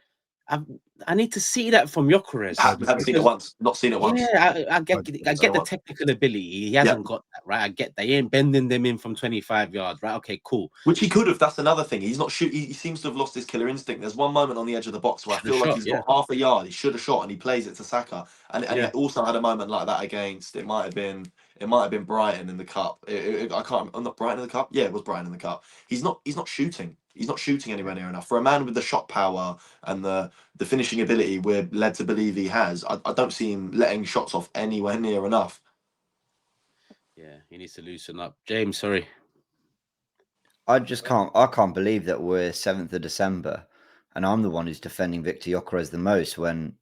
I need to see that from Gyökeres. I haven't seen it once. Not seen it once. Yeah, I get the technical ability. He hasn't got that, right? I get that. He ain't bending them in from 25 yards, right? Okay, cool. Which he could have. That's another thing. He's not shoot. He seems to have lost his killer instinct. There's one moment on the edge of the box where I feel like he's got half a yard. He should have shot, and he plays it to Saka. And he also had a moment like that against. It might have been Brighton in the cup. I can't. I'm not Brighton in the cup. Yeah, it was Brighton in the cup. He's not shooting. He's not shooting anywhere near enough. For a man with the shot power and the finishing ability we're led to believe he has, I don't see him letting shots off anywhere near enough. Yeah, he needs to loosen up. James, sorry. I can't believe that we're 7th of December and I'm the one who's defending Victor Gyökeres the most when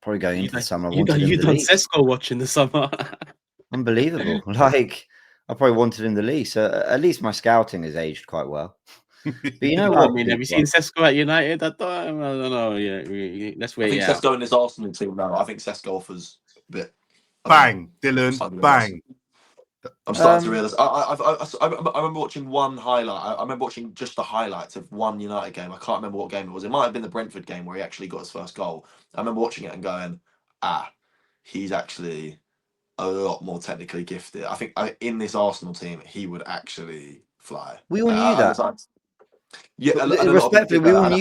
probably going into the summer I wanted him you the done least. Sesko watch in the summer. Unbelievable. Like I probably wanted him the least. So at least my scouting has aged quite well. But you know what? I mean, have you seen Sesko at United? I don't know. Yeah, let's wait. I think Sesko in this Arsenal team now. I think Sesko offers a bit. Bang, Dylan. Bang. I'm starting to realise. I remember watching one highlight. I remember watching just the highlights of one United game. I can't remember what game it was. It might have been the Brentford game where he actually got his first goal. I remember watching it and going, he's actually a lot more technically gifted. I think in this Arsenal team, he would actually fly. We all knew that. Yeah, respectfully, we all knew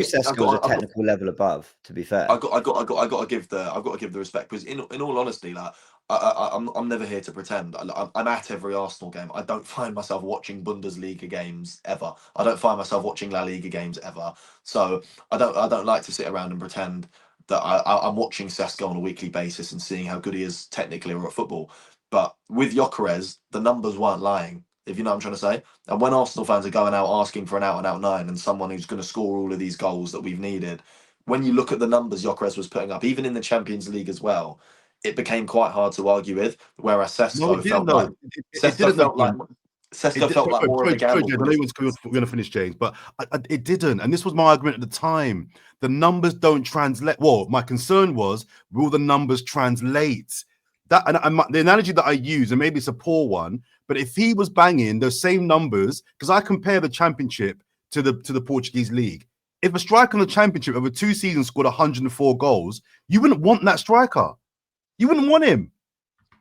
Sesko was a technical level above. To be fair, I got to give the respect because in all honesty, like I'm never here to pretend. I'm at every Arsenal game. I don't find myself watching Bundesliga games ever. I don't find myself watching La Liga games ever. So I don't like to sit around and pretend that I'm watching Sesko on a weekly basis and seeing how good he is technically or at football. But with Gyökeres, the numbers weren't lying, if you know what I'm trying to say. And when Arsenal fans are going out asking for an out-and-out 9 and someone who's going to score all of these goals that we've needed, when you look at the numbers Gyökeres was putting up, even in the Champions League as well, it became quite hard to argue with. Whereas No, it Sesko didn't felt like though. It didn't though. Sesko felt like more of a gamble. James, I know you were going to finish, James, but it didn't. And this was my argument at the time. The numbers don't translate. Well, my concern was, will the numbers translate? That and the analogy that I use, and maybe it's a poor one, but if he was banging those same numbers, because I compare the Championship to the Portuguese league. If a striker in the Championship over 2 seasons scored 104 goals, you wouldn't want that striker. You wouldn't want him.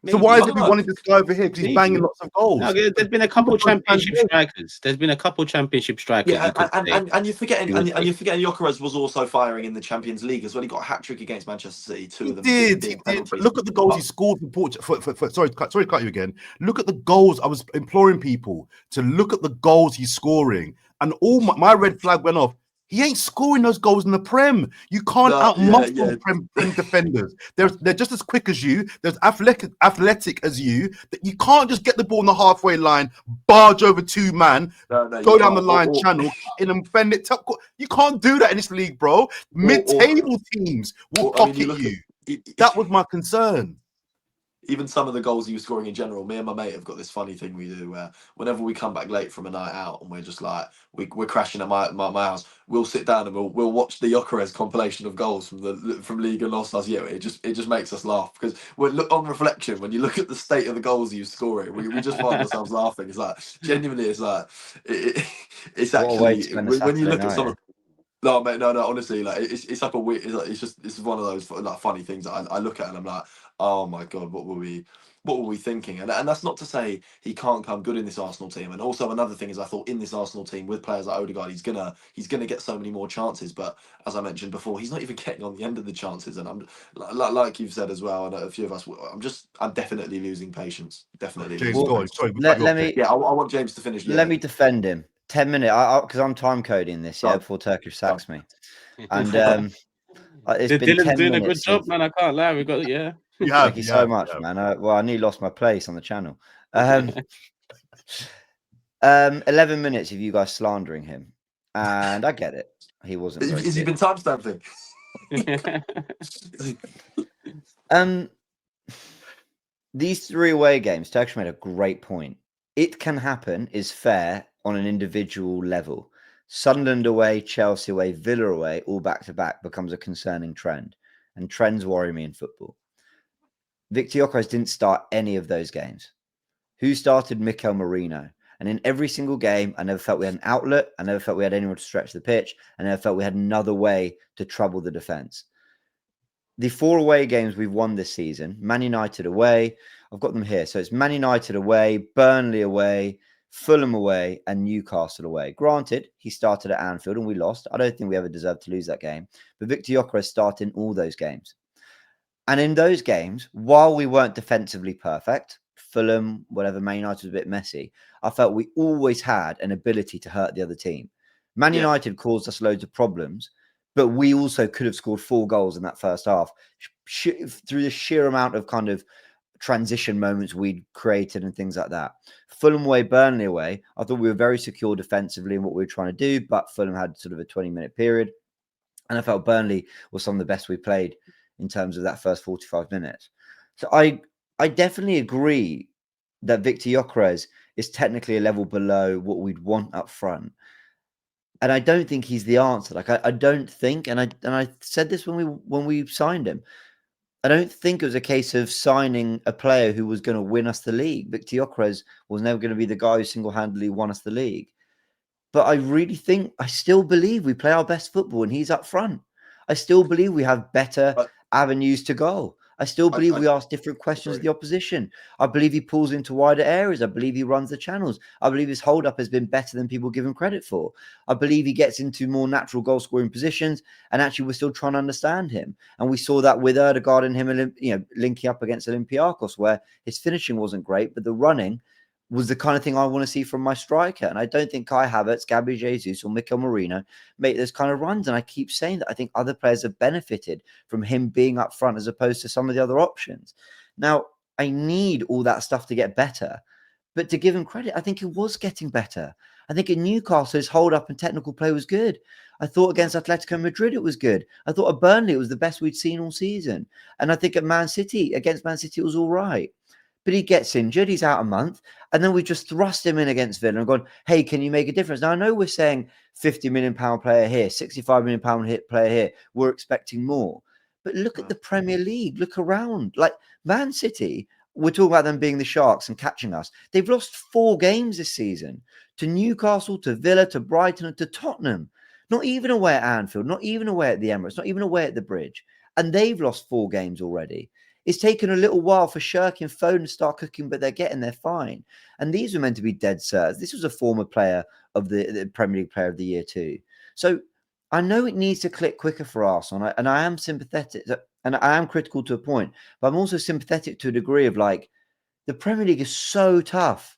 So why is it we wanted this guy over here? Because he's banging lots of goals. No, there's been a couple championship strikers. There's been a couple championship strikers. Yeah, and you're forgetting, and you're forgetting Gyökeres was also firing in the Champions League as well. He got a hat-trick against Manchester City. Two of them being penalties. But look at the goals he scored for Portugal. Sorry to cut you again. Look at the goals. I was imploring people to look at the goals he's scoring, and all my red flag went off. He ain't scoring those goals in the Prem. You can't out-muscle Prem defenders. They're just as quick as you. They're athletic as you. That you can't just get the ball on the halfway line, barge over 2 man, go down the line channel, in and bend it. You can't do that in this league, bro. Mid-table teams will pocket you. That was my concern. Even some of the goals he was scoring in general, me and my mate have got this funny thing we do where whenever we come back late from a night out and we're just like we're crashing at my house, we'll sit down and we'll watch the Gyökeres compilation of goals from League and last year. It just makes us laugh because on reflection, when you look at the state of the goals he was scoring, we just find ourselves laughing. It's like genuinely, it's like it's actually when you look at some of. No, mate, no. Honestly, like it's like a weird. It's just this is one of those like funny things that I look at and I'm like, oh my god, what were we thinking? And that's not to say he can't come good in this Arsenal team. And also another thing is I thought in this Arsenal team with players like Odegaard, he's gonna get so many more chances. But as I mentioned before, he's not even getting on the end of the chances. And I'm like you've said as well, and a few of us, I'm definitely losing patience. Definitely. James, losing go on. patience. Sorry, let me. Yeah, I want James to finish. Let me defend him. 10 minutes, because I'm time coding this, before Turkish sacks me. And it's been Dylan's 10 doing minutes a good job, man. I can't lie. We got Thank you so much, man. I nearly lost my place on the channel. 11 minutes of you guys slandering him, and I get it. He wasn't. Has he been timestamping? These 3 away games, Turkish made a great point. It can happen, is fair on an individual level. Sunderland away, Chelsea away, Villa away, all back-to-back becomes a concerning trend. And trends worry me in football. Victor Gyökeres didn't start any of those games. Who started? Mikel Merino. And in every single game, I never felt we had an outlet. I never felt we had anyone to stretch the pitch. I never felt we had another way to trouble the defence. The 4 away games we've won this season, Man United away, I've got them here. So it's Man United away, Burnley away, Fulham away, and Newcastle away. Granted, he started at Anfield and we lost. I don't think we ever deserved to lose that game. But Victor Gyökeres started in all those games. And in those games, while we weren't defensively perfect, Fulham, whatever, Man United was a bit messy, I felt we always had an ability to hurt the other team. Man United caused us loads of problems, but we also could have scored 4 goals in that first half through the sheer amount of kind of transition moments we'd created and things like that. Fulham away, Burnley away, I thought we were very secure defensively in what we were trying to do, but Fulham had sort of a 20-minute period. And I felt Burnley was some of the best we played in terms of that first 45 minutes. So I definitely agree that Victor Gyökeres is technically a level below what we'd want up front. And I don't think he's the answer. Like I don't think, and I said this when we signed him. I don't think it was a case of signing a player who was going to win us the league. Victor Gyökeres was never going to be the guy who single-handedly won us the league. But I still believe we play our best football and he's up front. I still believe we have better avenues to goal. I still believe we ask different questions of the opposition. I believe he pulls into wider areas. I believe he runs the channels. I believe his hold-up has been better than people give him credit for. I believe he gets into more natural goal-scoring positions, and actually we're still trying to understand him. And we saw that with Odegaard and him, linking up against Olympiacos, where his finishing wasn't great, but the running was the kind of thing I want to see from my striker. And I don't think Kai Havertz, Gabriel Jesus, or Mikel Merino make those kind of runs. And I keep saying that I think other players have benefited from him being up front as opposed to some of the other options. Now, I need all that stuff to get better. But to give him credit, I think it was getting better. I think at Newcastle, his hold up and technical play was good. I thought against Atletico Madrid, it was good. I thought at Burnley, it was the best we'd seen all season. And I think at Man City, against Man City, it was all right. But he gets injured, he's out a month, and then we just thrust him in against Villa and gone, hey, can you make a difference? Now, I know we're saying £50 million player here, £65 million player here. We're expecting more. But look at the Premier League. Look around. Like Man City, we're talking about them being the Sharks and catching us. They've lost 4 games this season to Newcastle, to Villa, to Brighton, and to Tottenham. Not even away at Anfield, not even away at the Emirates, not even away at the Bridge. And they've lost 4 games already. It's taken a little while for Shirky and Foden to start cooking, but they're getting there fine. And these were meant to be dead certs. This was a former player of the Premier League Player of the Year too. So I know it needs to click quicker for Arsenal, and I am sympathetic, and I am critical to a point, but I'm also sympathetic to a degree of like, the Premier League is so tough.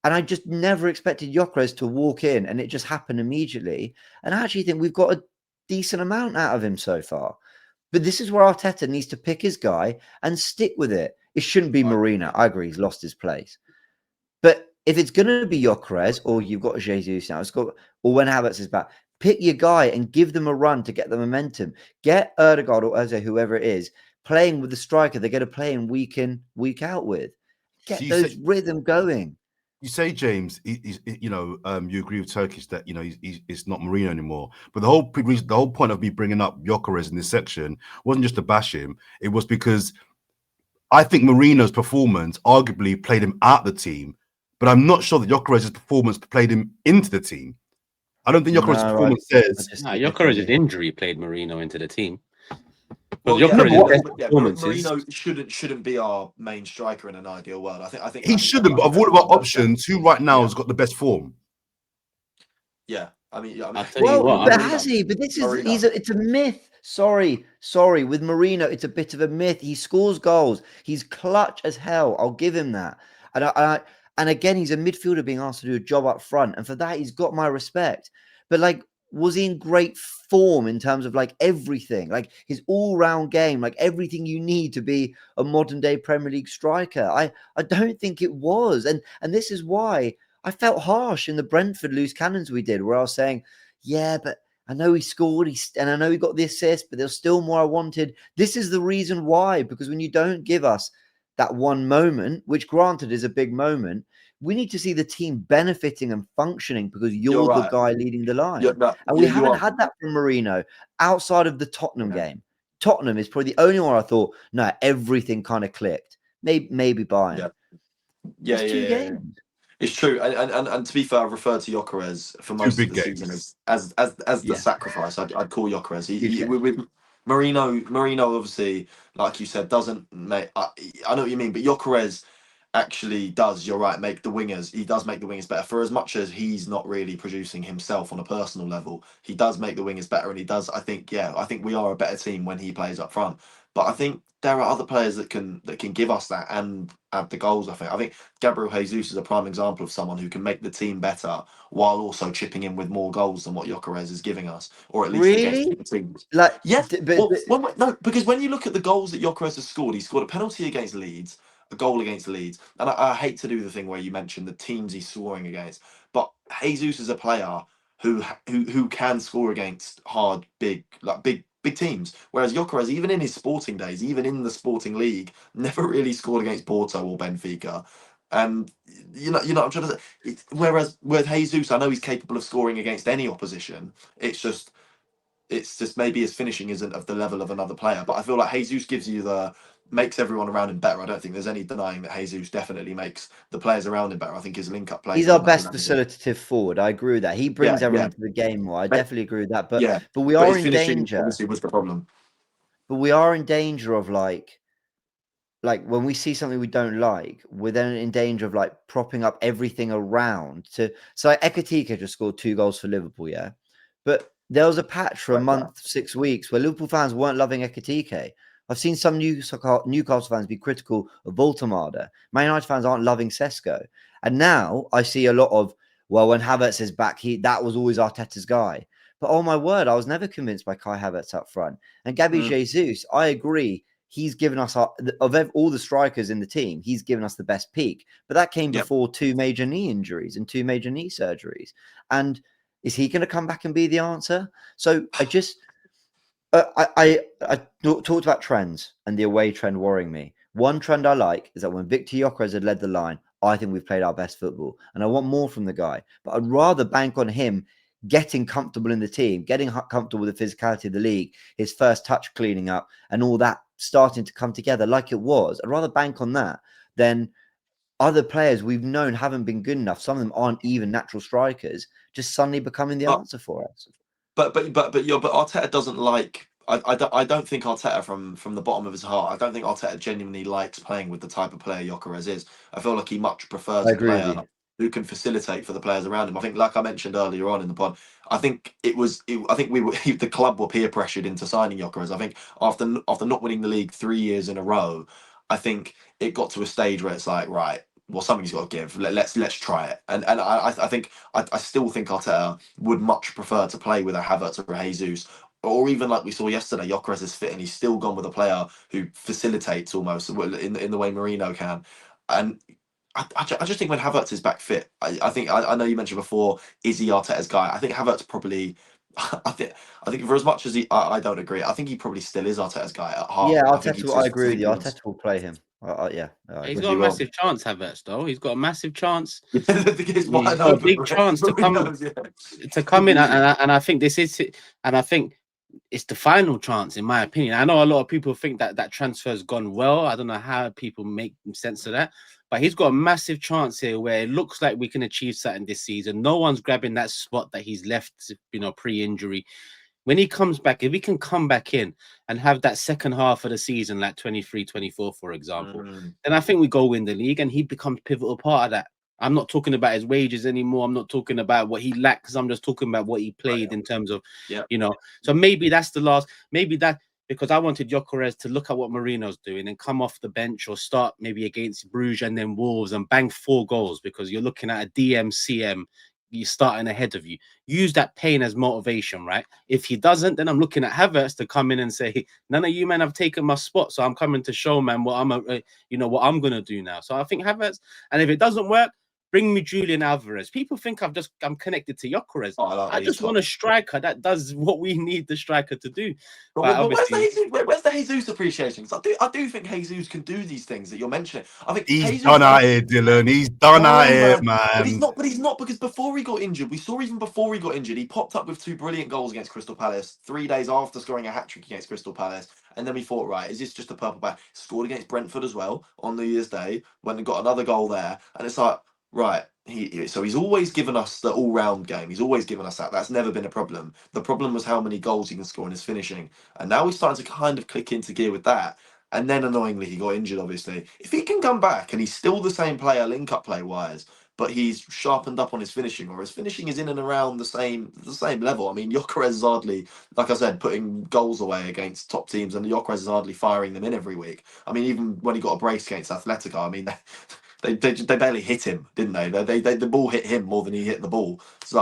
And I just never expected Gyökeres to walk in, and it just happened immediately. And I actually think we've got a decent amount out of him so far. But this is where Arteta needs to pick his guy and stick with it. It shouldn't be Marino. I agree, he's lost his place. But if it's going to be Gyökeres, or you've got Jesus now, or when Havertz is back, pick your guy and give them a run to get the momentum. Get Ødegaard or Eze, whoever it is, playing with the striker they're going to play in, week out with. Get those rhythm going. You say, James, you agree with Turkish that it's not Mourinho anymore. But the whole point of me bringing up Gyökeres in this section wasn't just to bash him. It was because I think Mourinho's performance arguably played him out the team, but I'm not sure that Gyökeres' performance played him into the team. I don't think Gyökeres' performance says. Gyökeres' injury played Mourinho into the team. Well, Marino shouldn't be our main striker in an ideal world. I think he shouldn't. But of all of our options, who right now has got the best form? Yeah, I mean, I'll tell you what. But has he? But this is it's a myth. Sorry. With Marino, it's a bit of a myth. He scores goals. He's clutch as hell. I'll give him that. And again, he's a midfielder being asked to do a job up front, and for that, he's got my respect. But like, was he in great form in terms of like everything, like his all-round game, like everything you need to be a modern-day Premier League striker? I don't think it was, and this is why I felt harsh in the Brentford loose cannons we did, where I was saying, yeah, but I know he scored, and I know he got the assist, but there's still more I wanted. This is the reason why, because when you don't give us that one moment, which granted is a big moment, we need to see the team benefiting and functioning, because you're the guy leading the line. And we haven't had that from Marino outside of the Tottenham game. Tottenham is probably the only one I thought, no, everything kind of clicked. Maybe Bayern. Yeah. Games. It's true. And to be fair, I've referred to Gyökeres for most of the season as the sacrifice. I'd call Gyökeres. With Marino obviously, like you said, doesn't make. I know what you mean, but Gyökeres actually does, you're right, he does make the wingers better. For as much as he's not really producing himself on a personal level, he does make the wingers better, and he does, I think we are a better team when he plays up front. But I think there are other players that can give us that and add the goals. I think Gabriel Jesus is a prime example of someone who can make the team better while also chipping in with more goals than what Gyökeres is giving us, or at least against teams. Like, yes, no, because when you look at the goals that Gyökeres has scored, he scored a penalty against Leeds, a goal against Leeds, and I hate to do the thing where you mention the teams he's scoring against, but Jesus is a player who can score against hard, big teams. Whereas Gyökeres, even in his sporting days, even in the Sporting League, never really scored against Porto or Benfica. And you know what I'm trying to say. Whereas with Jesus, I know he's capable of scoring against any opposition. It's just maybe his finishing isn't of the level of another player. But I feel like Jesus makes everyone around him better. I don't think there's any denying that Jesus definitely makes the players around him better. I think his link-up play. He's our best facilitative forward. I agree with that. He brings everyone into the game more. I definitely agree with that. But we are in danger. Obviously, was the problem. But we are in danger of like when we see something we don't like, we're then in danger of like propping up everything around. So Ekitike just scored 2 goals for Liverpool, yeah. But there was a patch for a month, 6 weeks, where Liverpool fans weren't loving Ekitike. I've seen some Newcastle fans be critical of Voltemade. Man United fans aren't loving Sesko. And now I see a lot of, well, when Havertz is back, that was always Arteta's guy. But oh my word, I was never convinced by Kai Havertz up front. And Gabby Jesus, I agree, he's given us all the strikers in the team, he's given us the best peak. But that came before 2 major knee injuries and 2 major knee surgeries. And is he going to come back and be the answer? So I just, I talked about trends and the away trend worrying me. One trend I like is that when Victor Gyökeres had led the line, I think we've played our best football, and I want more from the guy. But I'd rather bank on him getting comfortable in the team, getting comfortable with the physicality of the league, his first touch cleaning up, and all that starting to come together like it was. I'd rather bank on that than other players we've known haven't been good enough. Some of them aren't even natural strikers, just suddenly becoming the answer for us. But Arteta doesn't like. I don't think Arteta from the bottom of his heart. I don't think Arteta genuinely likes playing with the type of player Gyökeres is. I feel like he much prefers a player who can facilitate for the players around him. I think, like I mentioned earlier on in the pod, I think the club were peer pressured into signing Gyökeres. I think after not winning the league 3 years in a row, I think it got to a stage where it's like, right, well, something's got to give. Let's try it. And I still think Arteta would much prefer to play with a Havertz or a Jesus, or even like we saw yesterday, Gyökeres is fit and he's still gone with a player who facilitates almost in the way Marino can. And I just think when Havertz is back fit, I know you mentioned before, is he Arteta's guy? I think Havertz probably. I think for as much as I don't agree. I think he probably still is Arteta's guy at heart. Yeah, Arteta. I agree with you. Arteta will play him. He's got a massive chance, Havertz, though. He's got a massive chance. He's got a big chance to come in, and I think this is, and I think it's the final chance, in my opinion. I know a lot of people think that transfer's gone well. I don't know how people make sense of that, but he's got a massive chance here where it looks like we can achieve something this season. No one's grabbing that spot that he's left, pre-injury. When he comes back, if he can come back in and have that second half of the season, like 23-24, for example, then I think we go win the league and he becomes pivotal part of that. I'm not talking about his wages anymore. I'm not talking about what he lacks. I'm just talking about what he played in terms of, So maybe that's the last, because I wanted Gyökeres to look at what Marino's doing and come off the bench or start maybe against Brugge and then Wolves and bang 4 goals, because you're looking at a CM, you're starting ahead of you. Use that pain as motivation, right? If he doesn't, then I'm looking at Havertz to come in and say, none of you men have taken my spot, so I'm coming to show man what I'm gonna do now. So I think Havertz, and if it doesn't work, bring me Julian Alvarez. People think I'm connected to Gyökeres. I just want a striker that does what we need the striker to do. But where's the Jesus appreciation? Because I do think Jesus can do these things that you're mentioning. I think he's done out here, Dylan. He's done out here, man. But he's not, because before he got injured, he popped up with 2 brilliant goals against Crystal Palace 3 days after scoring a hat-trick against Crystal Palace. And then we thought, right, is this just a purple bag? Scored against Brentford as well on New Year's Day when he got another goal there. And it's like, right, so he's always given us the all-round game. He's always given us that. That's never been a problem. The problem was how many goals he can score in his finishing. And now he's starting to kind of click into gear with that. And then annoyingly, he got injured, obviously. If he can come back and he's still the same player, link-up play-wise, but he's sharpened up on his finishing, or his finishing is in and around the same level. I mean, Gyökeres is hardly, like I said, putting goals away against top teams, and Gyökeres is hardly firing them in every week. I mean, even when he got a brace against Atletico, I mean, they barely hit him, didn't they? The ball hit him more than he hit the ball. So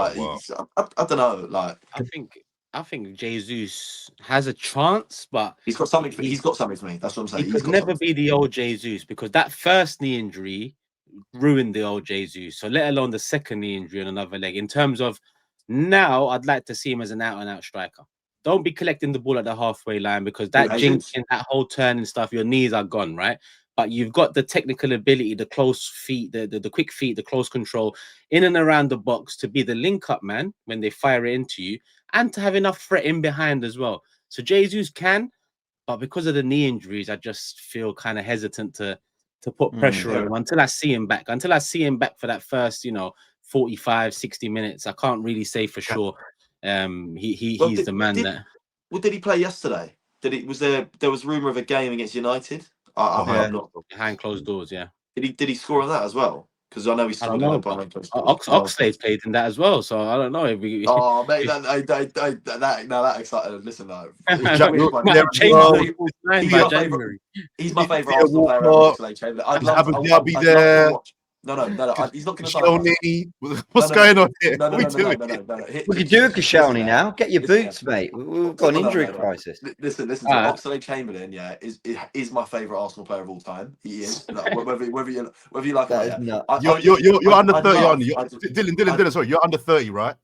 I don't know. Like I think Jesus has a chance, but he's got something for me. That's what I'm saying. He could never be the old Jesus, because that first knee injury ruined the old Jesus. So let alone the second knee injury on another leg. In terms of now, I'd like to see him as an out-and-out striker. Don't be collecting the ball at the halfway line, because that jinxing, that whole turn and stuff, your knees are gone, right? But you've got the technical ability, the close feet, the quick feet, the close control in and around the box to be the link-up man when they fire it into you, and to have enough threat in behind as well. So Jesus can, but because of the knee injuries, I just feel kind of hesitant to put pressure on him until I see him back. Until I see him back for that first, 45, 60 minutes, I can't really say for sure. He's the man that. Well, did he play yesterday? There was rumor of a game against United? I'm not behind closed doors. Yeah. Did he score on that as well? Because I know he scored. Oxlade's played in that as well, so I don't know if we. Oh mate, that excited. Listen, though, he's my favourite Arsenal player. I'd love to No. He's not going to sign. Koscielny, what's going on here? No. What are we doing? We could do a Koscielny now. Get your Listen, boots, mate. We've got an injury crisis. Listen. Oxlade-Chamberlain, is my favourite Arsenal player of all time. He is. Like, whether you like That it. is not. You're under 30, aren't you? Dylan, sorry, you're under 30, right?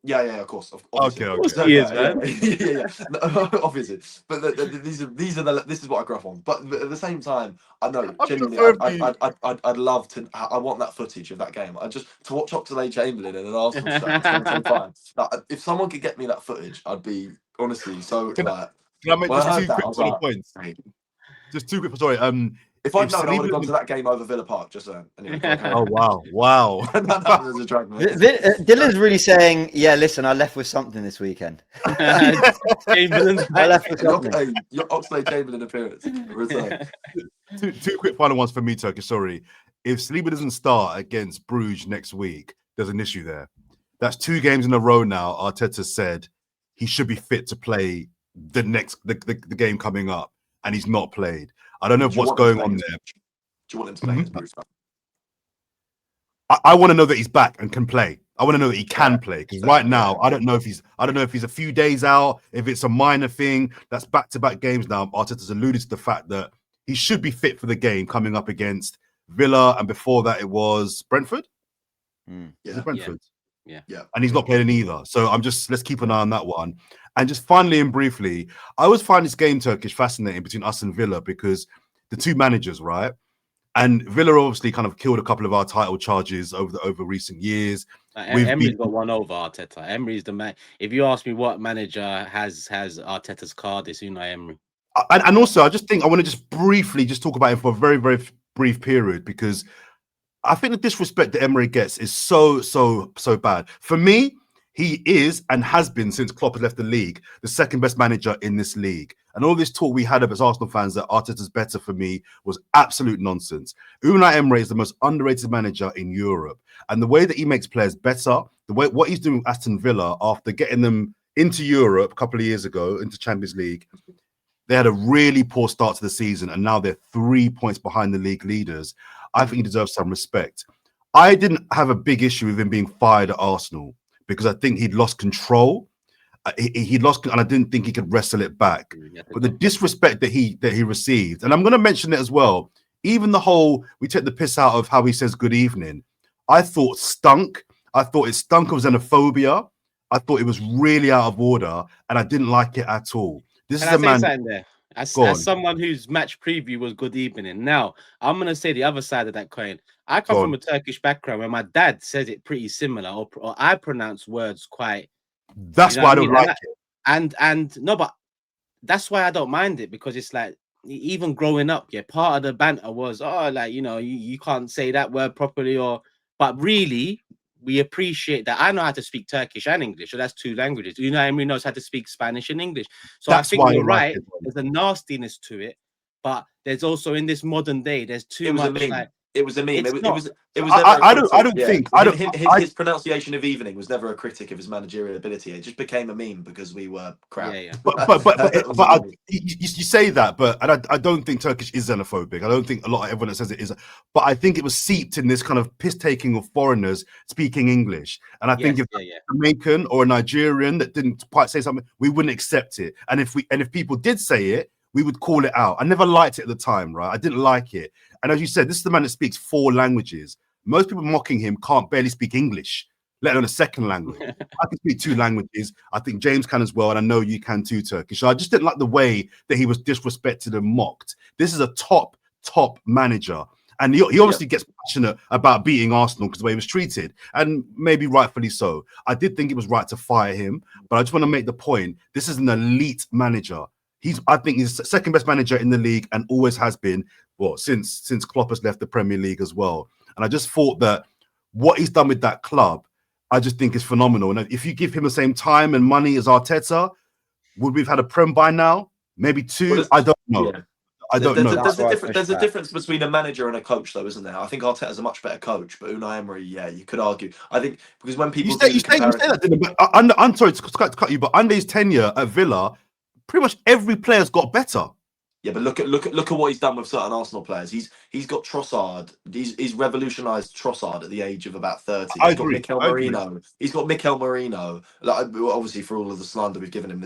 Yeah, of course. Okay. He is, man. Yeah. No, obviously, but this is what I grew up on. But at the same time, I know genuinely, I'd love to. I want that footage of that game. To watch Oxlade-Chamberlain in an Arsenal shirt. It's going to be fine. Like, if someone could get me that footage, I'd be honestly so like. Can I make When I just heard two that, I quick was bullet like, points? hey. Just two quick. Sorry. If I'd if known, I would have Saliba gone to that game over Villa Park. Just anyway. Oh wow. That was a joke, mate. Dylan's really saying, "Yeah, listen, I left with something this weekend. Chamberlain's I left with something." Your Oxlade-Chamberlain appearance. Return. Two quick final ones for me, Turkish. Sorry. If Saliba doesn't start against Brugge next week, there's an issue there. That's 2 games in a row now. Arteta said he should be fit to play the game coming up, and he's not played. I don't know what's going on there. Do you want him to play against Bruce? I want to know that he's back and can play. I want to know that he can play, because right now I don't know if he's a few days out, if it's a minor thing. That's back-to-back games now. Arteta's alluded to the fact that he should be fit for the game coming up against Villa, and before that it was Brentford. Yeah, Brentford. Yeah. And he's not playing either. So let's keep an eye on that one. And just finally and briefly, I always find this game, Turkish, fascinating between us and Villa, because the 2 managers, right? And Villa obviously kind of killed a couple of our title charges over recent years. Emery's got one over Arteta. Emery's the man. If you ask me what manager has Arteta's card, it's Unai Emery. And also, I just think I want to just briefly talk about him for a very, very brief period, because I think the disrespect that Emery gets is so bad. For me, he is and has been, since Klopp has left the league, the second best manager in this league. And all this talk we had of as Arsenal fans that Arteta's better, for me, was absolute nonsense. Unai Emery is the most underrated manager in Europe. And the way that he makes players better, what he's doing with Aston Villa after getting them into Europe a couple of years ago, into Champions League, they had a really poor start to the season, and now they're 3 points behind the league leaders. I think he deserves some respect. I didn't have a big issue with him being fired at Arsenal, because I think he'd lost control. He lost, and I didn't think he could wrestle it back. But the disrespect that he received, and I'm going to mention it as well, even the whole, we take the piss out of how he says good evening, I thought stunk. I thought it stunk of xenophobia. I thought it was really out of order, and I didn't like it at all. This is a man. There? As someone whose match preview was good evening. Now, I'm going to say the other side of that coin. I come from a Turkish background where my dad says it pretty similar, or I pronounce words quite. That's why I don't like it. And no, but that's why I don't mind it, because it's like, even growing up, part of the banter was, you can't say that word properly, but really, we appreciate that. I know how to speak Turkish and English, so that's 2 languages. Unai Emery knows how to speak Spanish and English. So that's I think you're right. There's a nastiness to it, but there's also, in this modern day, there's too much. It was a meme. It was. I don't think. His pronunciation of evening was never a critic of his managerial ability. It just became a meme because we were crap. Yeah. But you say that, but I don't think Turkish is xenophobic. I don't think a lot of everyone that says it is. But I think it was seeped in this kind of piss taking of foreigners speaking English. And I think if a Jamaican or a Nigerian that didn't quite say something, we wouldn't accept it. And if people did say it, we would call it out. I never liked it at the time, right? I didn't like it. And as you said, this is the man that speaks 4 languages. Most people mocking him can't barely speak English, let alone a second language. I can speak 2 languages. I think James can as well, and I know you can too, Turkish. So I just didn't like the way that he was disrespected and mocked. This is a top manager. And he obviously gets passionate about beating Arsenal because the way he was treated, and maybe rightfully so. I did think it was right to fire him, but I just want to make the point, this is an elite manager. I think he's the second best manager in the league and always has been, since Klopp has left the Premier League as well. And I just thought that what he's done with that club, I just think is phenomenal. And if you give him the same time and money as Arteta, would we have had a Prem by now? Maybe 2? I don't know. Yeah. I don't know. There's a difference between a manager and a coach, though, isn't there? I think Arteta's a much better coach, but Unai Emery, you could argue. I think because when people you say that, I'm sorry to cut you, but under his tenure at Villa, pretty much every player's got better. Yeah, but look at what he's done with certain Arsenal players. He's got Trossard. He's revolutionised Trossard at the age of about 30. I He's got agree. Mikel I agree. Merino. He's got Mikel Merino. Like, obviously, for all of the slander we've given him,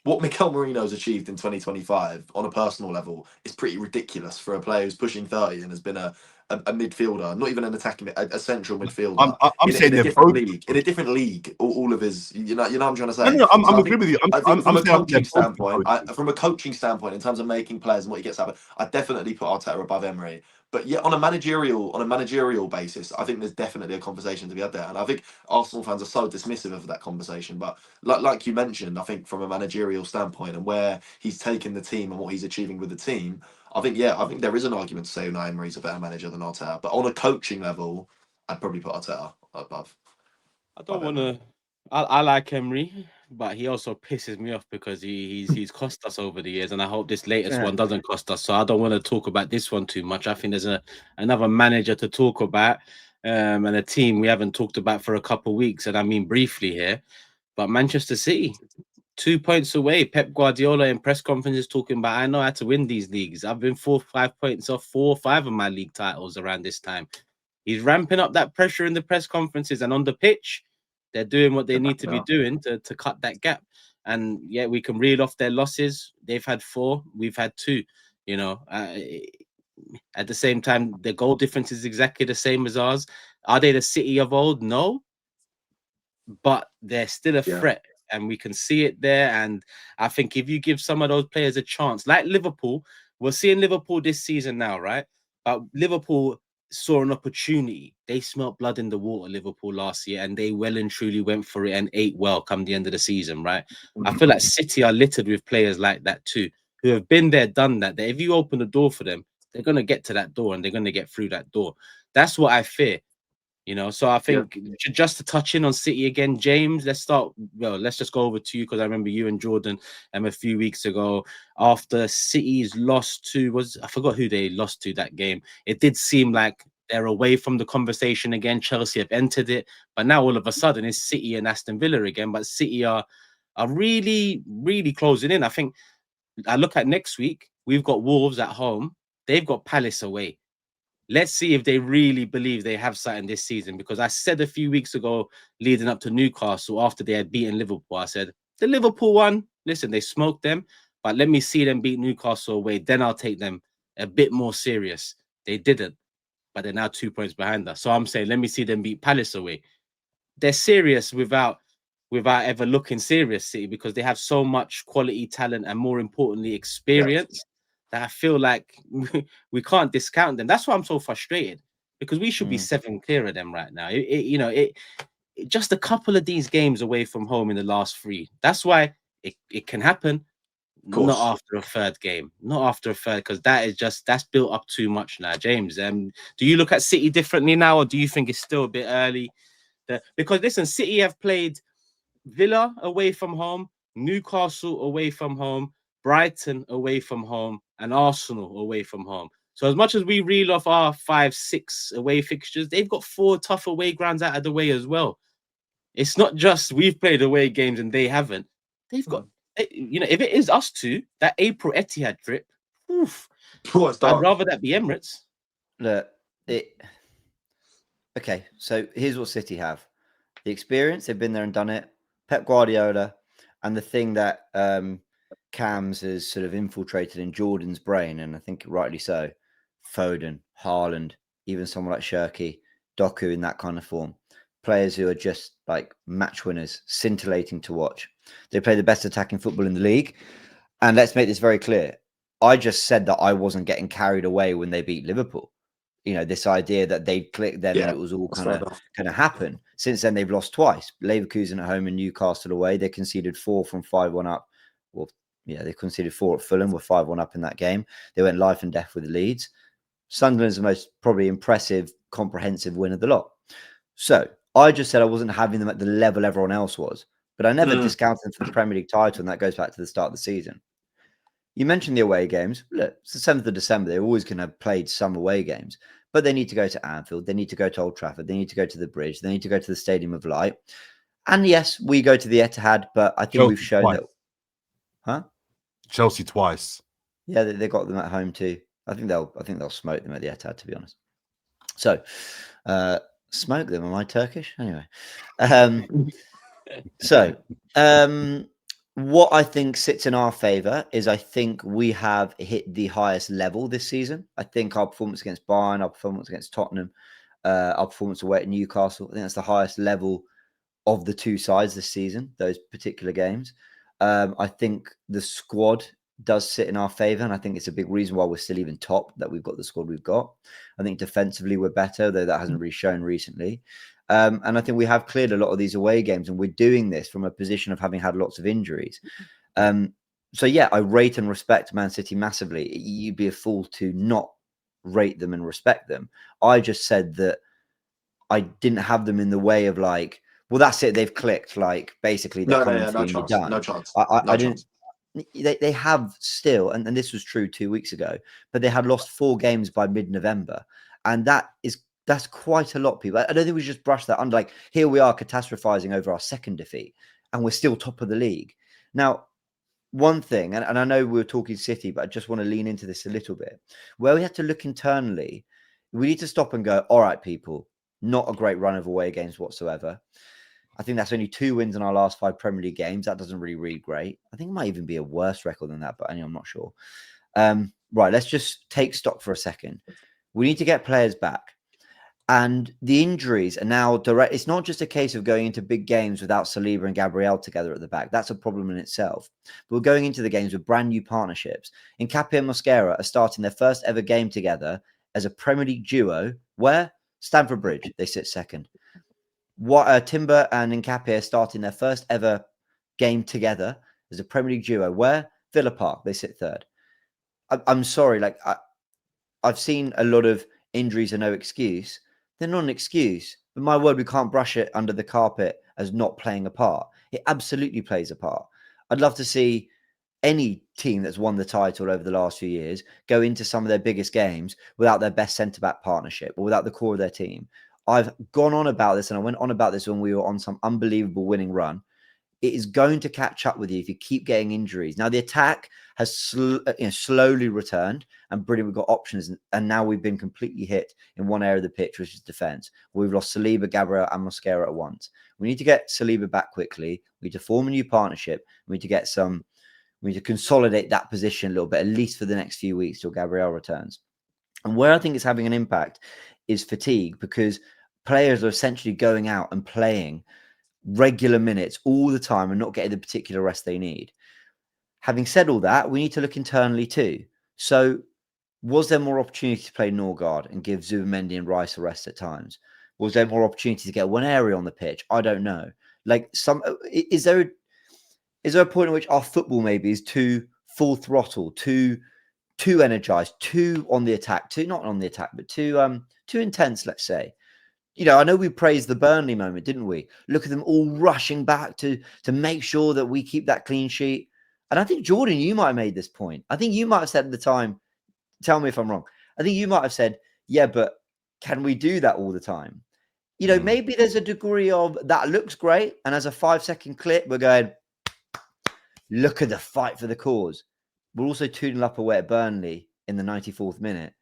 what Mikel Merino's achieved in 2025 on a personal level is pretty ridiculous for a player who's pushing 30 and has been a midfielder, not even an attacking, a central midfielder I'm saying in a they're different both. league. In a different league, all of his, what I'm trying to No, say. no, I'm So I agreeing with you. think from I'm a saying they're coaching both standpoint, approaches. from a coaching standpoint, in terms of making players and what he gets out of it, I definitely put Arteta above Emery. But yeah, on a managerial basis, I think there's definitely a conversation to be had there. And I think Arsenal fans are so dismissive of that conversation. But like you mentioned, I think from a managerial standpoint and where he's taken the team and what he's achieving with the team, I think there is an argument to say Unai Emery's a better manager than Arteta. But on a coaching level, I'd probably put Arteta above. I don't want to. I like Emery, but he also pisses me off because he's cost us over the years, and I hope this latest one doesn't cost us. So I don't want to talk about this one too much. I think there's another manager to talk about, and a team we haven't talked about for a couple of weeks, and I mean briefly here. But Manchester City, 2 points away. Pep Guardiola in press conferences talking about, I know how to win these leagues. I've been 4 or 5 points off 4 or 5 of my league titles around this time. He's ramping up that pressure in the press conferences, and on the pitch, they're doing what they need to be doing to cut that gap. And yeah, we can reel off their losses. They've had 4, we've had 2. You know, at the same time, the goal difference is exactly the same as ours. Are they the City of old? No, but they're still a threat, and we can see it there. And I think if you give some of those players a chance, like Liverpool, we're seeing Liverpool this season now, right? But Liverpool saw an opportunity. They smelt blood in the water, Liverpool, last year, and they well and truly went for it and ate well come the end of the season, right? I feel like City are littered with players like that too, who have been there, done that. That if you open the door for them, they're going to get to that door and they're going to get through that door. That's what I fear. You know, so I think just to touch in on City again, James, let's just go over to you, because I remember you and Jordan a few weeks ago after City's lost to, I forgot who they lost to that game. It did seem like they're away from the conversation again. Chelsea have entered it, but now all of a sudden it's City and Aston Villa again. But City are really, really closing in. I think I look at next week, we've got Wolves at home, they've got Palace away. Let's see if they really believe they have something this season, because I said a few weeks ago, leading up to Newcastle, after they had beaten Liverpool, I said, the Liverpool one, listen, they smoked them, but let me see them beat Newcastle away. Then I'll take them a bit more serious. They didn't, but they're now 2 points behind us. So I'm saying, let me see them beat Palace away. They're serious without ever looking serious, City, because they have so much quality, talent, and more importantly, experience. That I feel like we can't discount them. That's why I'm so frustrated, because we should be 7 clear of them right now. It just a couple of these games away from home in the last 3. That's why it can happen. Not after a third game, not after a third, because that's built up too much now. James, do you look at City differently now, or do you think it's still a bit early? Because listen, City have played Villa away from home, Newcastle away from home, Brighton away from home, and Arsenal away from home. So as much as we reel off our 5-6 away fixtures, they've got 4 tough away grounds out of the way as well. It's not just we've played away games and they haven't. They've got, if it is us two, that April Etihad trip, I'd rather that be Emirates. Look, okay, so here's what City have. The experience, they've been there and done it. Pep Guardiola, and the thing that Cams has sort of infiltrated in Jordan's brain, and I think rightly so, Foden, Haaland, even someone like Shirky, Doku in that kind of form. Players who are just like match winners, scintillating to watch. They play the best attacking football in the league. And let's make this very clear. I just said that I wasn't getting carried away when they beat Liverpool. You know, this idea that they'd click then and it was all kind of going to happen. Since then, they've lost twice. Leverkusen at home and Newcastle away. They conceded 4 from 5-1 up. Well, yeah, they conceded 4 at Fulham, were 5-1 up in that game. They went life and death with the Leeds. Sunderland's the most probably impressive, comprehensive win of the lot. So I just said I wasn't having them at the level everyone else was, but I never discounted them for the Premier League title, and that goes back to the start of the season. You mentioned the away games. Look, it's the 7th of December. They're always going to have played some away games, but they need to go to Anfield. They need to go to Old Trafford. They need to go to the Bridge. They need to go to the Stadium of Light. And yes, we go to the Etihad, but I think we've shown that. Huh? Chelsea twice. Yeah, they got them at home too. I think they'll smoke them at the Etihad, to be honest. So, smoke them. Am I Turkish? Anyway, so what I think sits in our favour is I think we have hit the highest level this season. I think our performance against Bayern, our performance against Tottenham, our performance away at Newcastle, I think that's the highest level of the two sides this season, those particular games. I think the squad does sit in our favour, and I think it's a big reason why we're still even top, that we've got the squad we've got. I think defensively we're better, though that hasn't really shown recently. And I think we have cleared a lot of these away games, and we're doing this from a position of having had lots of injuries. So yeah, I rate and respect Man City massively. You'd be a fool to not rate them and respect them. I just said that I didn't have them in the way of like, well, that's it, they've clicked. Like basically they're coming for you and you're done. No chance. I didn't. They have still, and this was true 2 weeks ago, but they had lost 4 games by mid-November, and that's quite a lot, people. I don't think we should just brush that under. Like, here we are catastrophizing over our second defeat, and we're still top of the league. Now, one thing, and I know we were talking City, but I just want to lean into this a little bit, where we have to look internally. We need to stop and go, all right, people, not a great run of away games whatsoever. I think that's only 2 wins in our last 5 Premier League games. That doesn't really read great. I think it might even be a worse record than that, but I'm not sure. Right, let's just take stock for a second. We need to get players back. And the injuries are now direct. It's not just a case of going into big games without Saliba and Gabriel together at the back. That's a problem in itself. But we're going into the games with brand new partnerships. Nkapia and Mosquera are starting their first ever game together as a Premier League duo. Where? Stamford Bridge. They sit second. Timber and Nkapia are starting their first ever game together as a Premier League duo. Where? Villa Park. They sit third. I'm sorry. Like I've seen a lot of injuries are no excuse. They're not an excuse. But my word, we can't brush it under the carpet as not playing a part. It absolutely plays a part. I'd love to see any team that's won the title over the last few years go into some of their biggest games without their best centre-back partnership or without the core of their team. I've gone on about this, and I went on about this when we were on some unbelievable winning run. It is going to catch up with you if you keep getting injuries. Now, the attack has slowly returned, and brilliant, we've got options, and now we've been completely hit in one area of the pitch, which is defence. We've lost Saliba, Gabriel, and Mosquera at once. We need to get Saliba back quickly. We need to form a new partnership. We need to consolidate that position a little bit, at least for the next few weeks till Gabriel returns. And where I think it's having an impact is fatigue, because players are essentially going out and playing regular minutes all the time and not getting the particular rest they need. Having said all that, we need to look internally too. So was there more opportunity to play Norgard and give Zubimendi and Rice a rest at times? Was there more opportunity to get one area on the pitch? I don't know. Like, is there a point in which our football maybe is too full throttle, too energized, too on the attack, not on the attack, but too intense, let's say? You know, I know we praised the Burnley moment, didn't we? Look at them all rushing back to make sure that we keep that clean sheet. And I think, Jordan, you might have made this point. I think you might have said at the time, tell me if I'm wrong, I think you might have said, yeah, but can we do that all the time? You know, maybe there's a degree of that looks great, and as a 5-second clip, we're going, look at the fight for the cause. We're also 2-0 up away at Burnley in the 94th minute.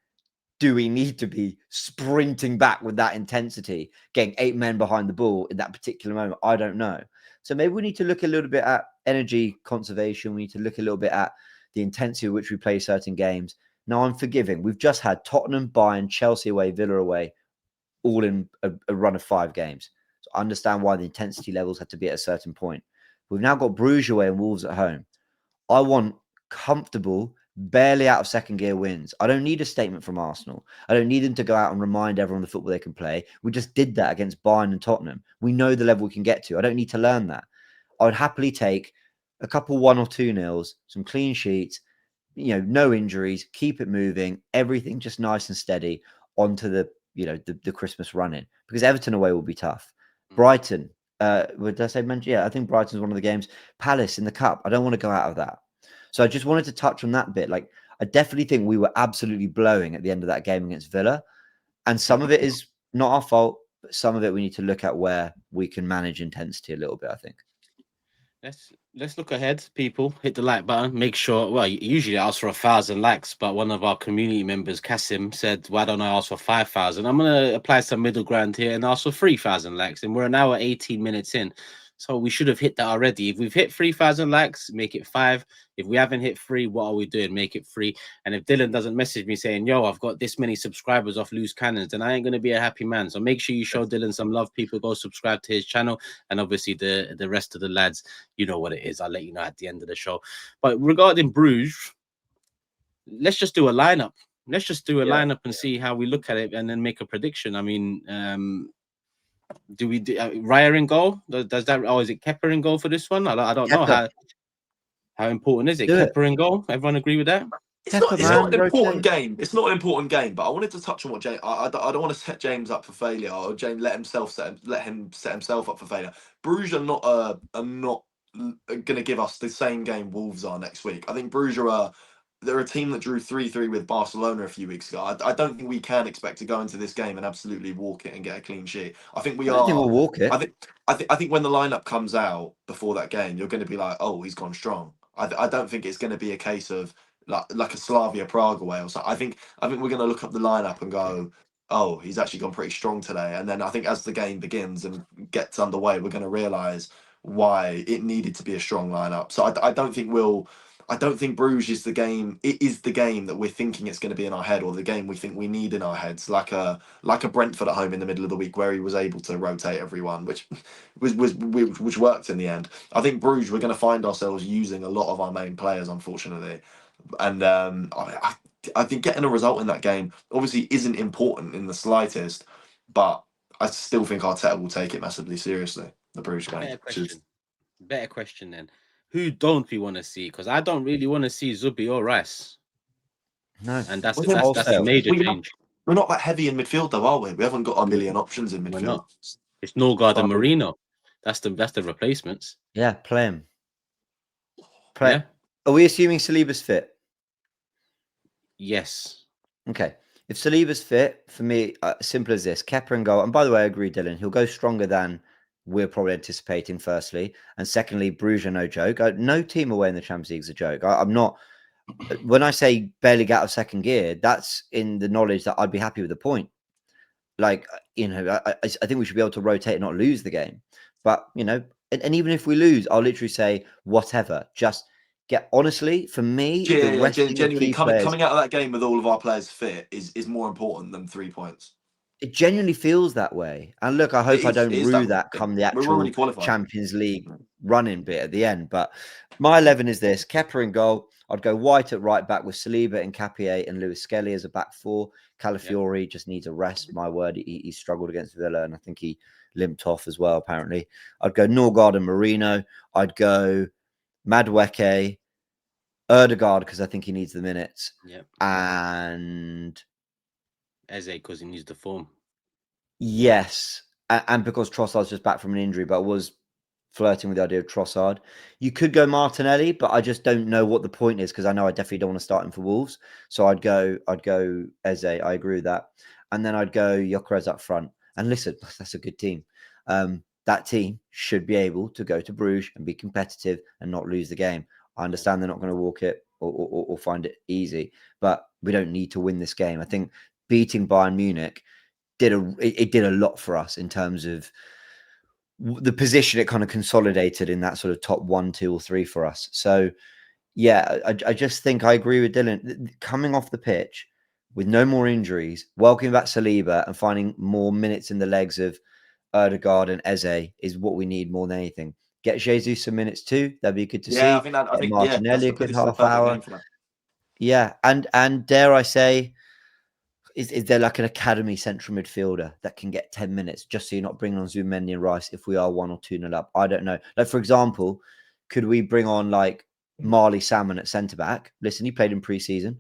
Do we need to be sprinting back with that intensity, getting 8 men behind the ball in that particular moment? I don't know. So maybe we need to look a little bit at energy conservation. We need to look a little bit at the intensity with which we play certain games. Now, I'm forgiving. We've just had Tottenham, Bayern, Chelsea away, Villa away, all in a run of 5 games. So I understand why the intensity levels had to be at a certain point. We've now got Brugge away and Wolves at home. I want comfortable, barely out of second gear wins. I don't need a statement from Arsenal. I don't need them to go out and remind everyone the football they can play. We just did that against Bayern and Tottenham. We know the level we can get to. I don't need to learn that. I would happily take a couple 1 or 2-0s, some clean sheets, you know, no injuries, keep it moving, everything just nice and steady onto the Christmas run-in, because Everton away will be tough. Brighton, did I say mention? Yeah, I think Brighton's one of the games. Palace in the cup. I don't want to go out of that. So I just wanted to touch on that bit. Like, I definitely think we were absolutely blowing at the end of that game against Villa. And some of it is not our fault, but some of it we need to look at where we can manage intensity a little bit, I think. Let's look ahead, people. Hit the like button. Make sure. Well, usually I ask for 1,000 likes, but one of our community members, Kasim, said, "Why don't I ask for 5,000?" I'm gonna apply some middle ground here and ask for 3,000 likes. And we're an hour 18 minutes in, so we should have hit that already. If we've hit 3,000 likes, make it 5. If we haven't hit 3, what are we doing? Make it 3. And if Dylan doesn't message me saying, "Yo, I've got this many subscribers off Loose Cannons," then I ain't gonna be a happy man. So make sure you show Dylan some love. People, go subscribe to his channel, and obviously the rest of the lads, you know what it is. I'll let you know at the end of the show. But regarding Bruges, let's just do a lineup. Let's just do a lineup and see how we look at it, and then make a prediction. I mean, do we do Raya in goal? Does that? Oh, is it Kepa in goal for this one? I don't know how important is it. Kepa in goal. Everyone agree with that? It's not an important game. It's not an important game, but I wanted to touch on what James. I don't want to set James up for failure, or James let him set himself up for failure. Bruges are not going to give us the same game Wolves are next week. I think Bruges they're a team that drew 3-3 with Barcelona a few weeks ago. I don't think we can expect to go into this game and absolutely walk it and get a clean sheet. I think we I don't think we'll walk it. I think when the lineup comes out before that game, you're going to be like, oh, he's gone strong. I don't think it's going to be a case of like a Slavia Prague away or something. I think we're going to look up the lineup and go, oh, he's actually gone pretty strong today. And then I think as the game begins and gets underway, we're going to realise why it needed to be a strong lineup. So I don't think Bruges is the game. It is the game that we're thinking it's going to be in our head, or the game we think we need in our heads, like a Brentford at home in the middle of the week where he was able to rotate everyone, which worked in the end. I think Bruges, we're going to find ourselves using a lot of our main players, unfortunately. And I think getting a result in that game obviously isn't important in the slightest, but I still think Arteta will take it massively seriously. The Bruges game. Better question then. Who don't we want to see? Because I don't really want to see Zubi or Rice. No, and that's a major change. We're not that heavy in midfield, though, are we? We haven't got a million options in midfield. We're not. It's Norgard and Marino. That's the replacements. Yeah, play him. Yeah. Are we assuming Saliba's fit? Yes. Okay. If Saliba's fit, for me, simple as this: Kepa and goal. And by the way, I agree, Dylan. He'll go stronger than we're probably anticipating. Firstly, and secondly, Bruges are no joke. No team away in the Champions League is a joke. I'm not. When I say barely get out of second gear, that's in the knowledge that I'd be happy with the point. Like, I think we should be able to rotate and not lose the game. But, and even if we lose, I'll literally say whatever. Just honestly, for me, genuinely coming out of that game with all of our players fit is more important than 3 points. It genuinely feels that way. And look, I hope I don't rue that come the actual Champions League running bit at the end. But my 11 is this: Kepa in goal. I'd go White at right back with Saliba and Capier and Lewis Skelly as a back four. Calafiori just needs a rest. My word, he struggled against Villa, and I think he limped off as well, apparently. I'd go Norgard and Marino. I'd go Madueke, Erdegaard, because I think he needs the minutes. Yep. And Eze, because he needs the form. Yes. And because Trossard's just back from an injury, but I was flirting with the idea of Trossard. You could go Martinelli, but I just don't know what the point is, because I know I definitely don't want to start him for Wolves. So I'd go Eze. I agree with that. And then I'd go Gyökeres up front. And listen, that's a good team. That team should be able to go to Bruges and be competitive and not lose the game. I understand they're not going to walk it or find it easy, but we don't need to win this game. I think beating Bayern Munich did a lot for us in terms of the position. It kind of consolidated in that sort of top 1, 2, or 3 for us. So yeah, I just think I agree with Dylan. Coming off the pitch with no more injuries, welcoming back Saliba and finding more minutes in the legs of Erdegaard and Eze is what we need more than anything. Get Jesus some minutes too. That'd be good to see. I think Martinelli a good half hour. Yeah, and dare I say, is there like an academy central midfielder that can get 10 minutes just so you're not bringing on Zubimendi and Rice if we are 1 or 2-0 up? I don't know. Like, for example, could we bring on like Marley Salmon at centre back? Listen, he played in pre-season,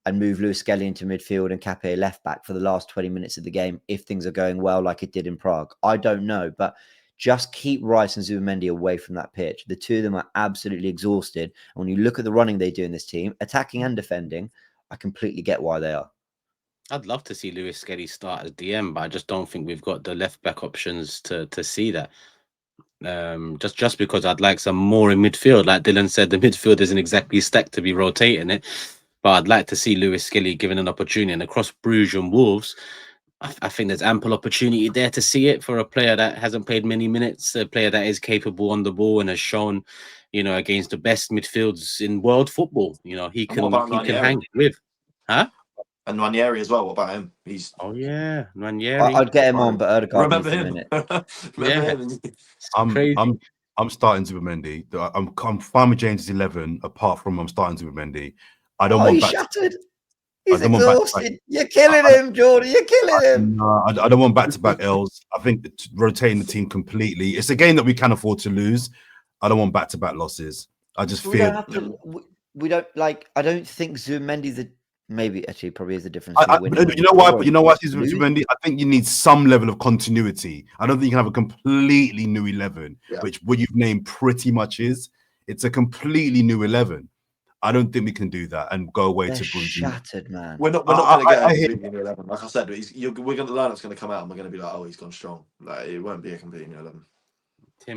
and move Lewis Skelly into midfield and Cape left back for the last 20 minutes of the game if things are going well like it did in Prague. I don't know, but just keep Rice and Zubimendi away from that pitch. The two of them are absolutely exhausted. And when you look at the running they do in this team, attacking and defending, I completely get why they are. I'd love to see Lewis Skelly start as DM, but I just don't think we've got the left back options to see that. Just because I'd like some more in midfield. Like Dylan said, the midfield isn't exactly stacked to be rotating it, but I'd like to see Lewis Skelly given an opportunity. And across Bruges and Wolves, I think there's ample opportunity there to see it for a player that hasn't played many minutes, a player that is capable on the ball and has shown, against the best midfields in world football. He And what can about hang Ranieri? with, huh? And Ranieri as well. What about him? He's Oh yeah, Ranieri. I'd get him on, but Odegaard remember needs a him. minute. Remember Yeah, him. it's I'm crazy. I'm starting Zubimendi. I'm fine with James's 11. Apart from I'm starting Zubimendi. I don't Oh, want he's back. shattered. I He's don't want back to back. exhausted. You're killing him, Jordan. You're killing him. No, I don't want back to back L's. I think rotating the team completely. It's a game that we can afford to lose. I don't want back to back losses. I just We don't fear. have to. We don't like. I don't think Zubimendi maybe actually probably is the difference between winning. But you know why? But you know why he's with Zubimendi? I think you need some level of continuity. I don't think you can have a completely new 11, which what you've named pretty much is. It's a completely new 11. I don't think we can do that and go away They're to Brugge. shattered, man. We're not going to get a completely new 11. Like I said, we're going to learn it's going to come out and we're going to be like, oh, he's gone strong. Like it won't be a completely new 11.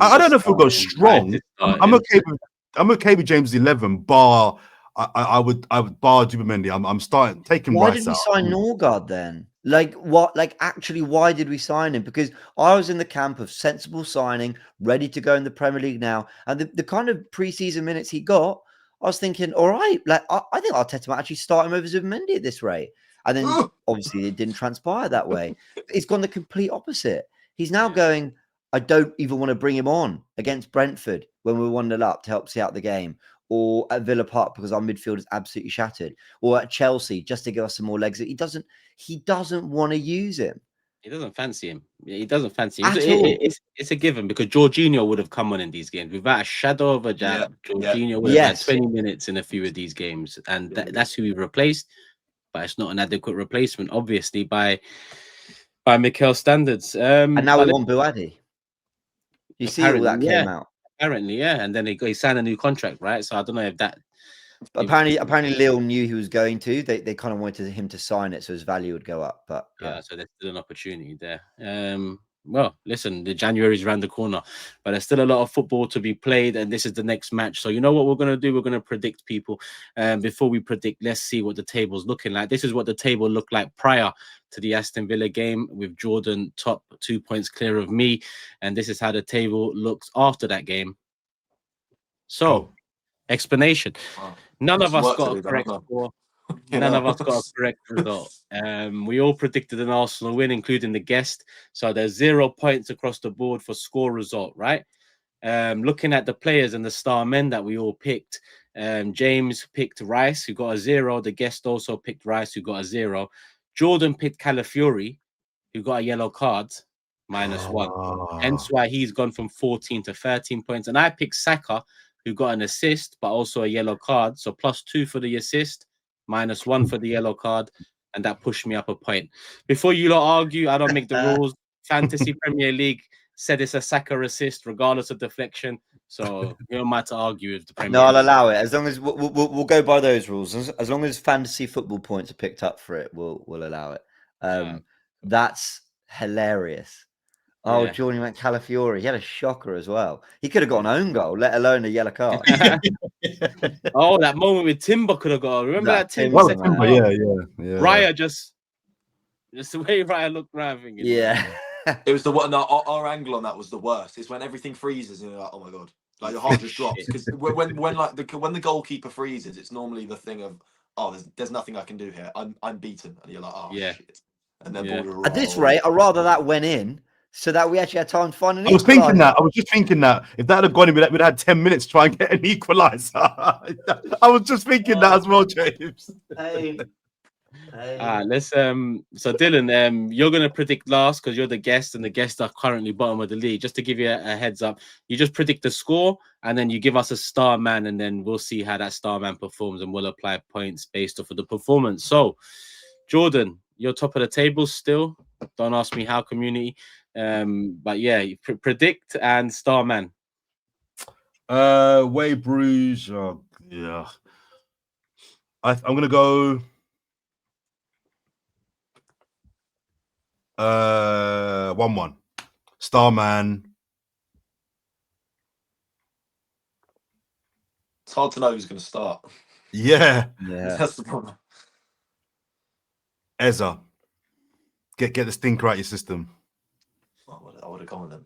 I don't know if we'll go strong. I'm okay with James 11. Bar I would bar Zubimendi. I'm starting taking Why Rice did we out. sign Norgard then? Like what? Like actually, why did we sign him? Because I was in the camp of sensible signing, ready to go in the Premier League now, and the kind of preseason minutes he got, I was thinking, all right, like I think Arteta might actually start him over Zubimendi at this rate. And then obviously it didn't transpire that way. It's gone the complete opposite. He's now going, I don't even want to bring him on against Brentford when we're 1-0 up to help see out the game, or at Villa Park because our midfield is absolutely shattered, or at Chelsea just to give us some more legs. He doesn't want to use him. He doesn't fancy him. He doesn't fancy him. At all. It's a given because Jorginho would have come on in these games without a shadow of a doubt. Jorginho would have had 20 minutes in a few of these games, and that's who we replaced. But it's not an adequate replacement, obviously, by Mikel's standards. And now we want Buadi. You see all that came out. Apparently, yeah. And then he signed a new contract, right? So I don't know if that. Apparently, Lille knew he was going to. They kind of wanted him to sign it so his value would go up. But yeah, so there's still an opportunity there. Well, listen, the January's around the corner, but there's still a lot of football to be played, and this is the next match. So you know what we're gonna do? We're gonna predict people. Before we predict, let's see what the table's looking like. This is what the table looked like prior to the Aston Villa game, with Jordan top 2 points clear of me, and this is how the table looks after that game. So, explanation. None of us got a correct score. None of us got a correct result. We all predicted an Arsenal win, including the guest. So there's 0 points across the board for score result, right? Looking at the players and the star men that we all picked, James picked Rice, who got a 0. The guest also picked Rice, who got a 0. Jordan picked Calafiori, who got a yellow card, -1. Hence why he's gone from 14 to 13 points. And I picked Saka, who got an assist, but also a yellow card. So +2 for the assist, -1 for the yellow card, and that pushed me up a point. Before you lot argue, I don't make the rules. Fantasy Premier League said it's a Saka assist, regardless of deflection. So you don't matter to argue with the Premier no, League. I'll allow it as long as we'll go by those rules. As long as fantasy football points are picked up for it, we'll allow it. That's hilarious. Oh, Jordan went Calafiori. He had a shocker as well. He could have got an own goal, let alone a yellow card. Oh, that moment with Timber could have got. Remember that Timber? Yeah. Raya just the way Raya looked around. It was the one. Our angle on that was the worst. It's when everything freezes and you're like, oh my god, like your heart just drops because when the goalkeeper freezes, it's normally the thing of, oh, there's nothing I can do here. I'm beaten, and you're like, oh shit. And then at this rate, I'd rather that went in. So that we actually had time to find an equalizer. I was just thinking that if that had gone in, we'd had 10 minutes to try and get an equalizer. I was just thinking that as well, James. Let's so Dylan, you're gonna predict last because you're the guest, and the guests are currently bottom of the league. Just to give you a heads up, you just predict the score and then you give us a star man, and then we'll see how that star man performs, and we'll apply points based off of the performance. So, Jordan, you're top of the table still. Don't ask me how, community. But yeah, you predict and star man. Way Bruges. Oh, yeah. I'm gonna go 1-1. Starman. hard to know who's going to start. Yeah, That's the problem. Ezra, get the stinker out your system. I would have gone with him.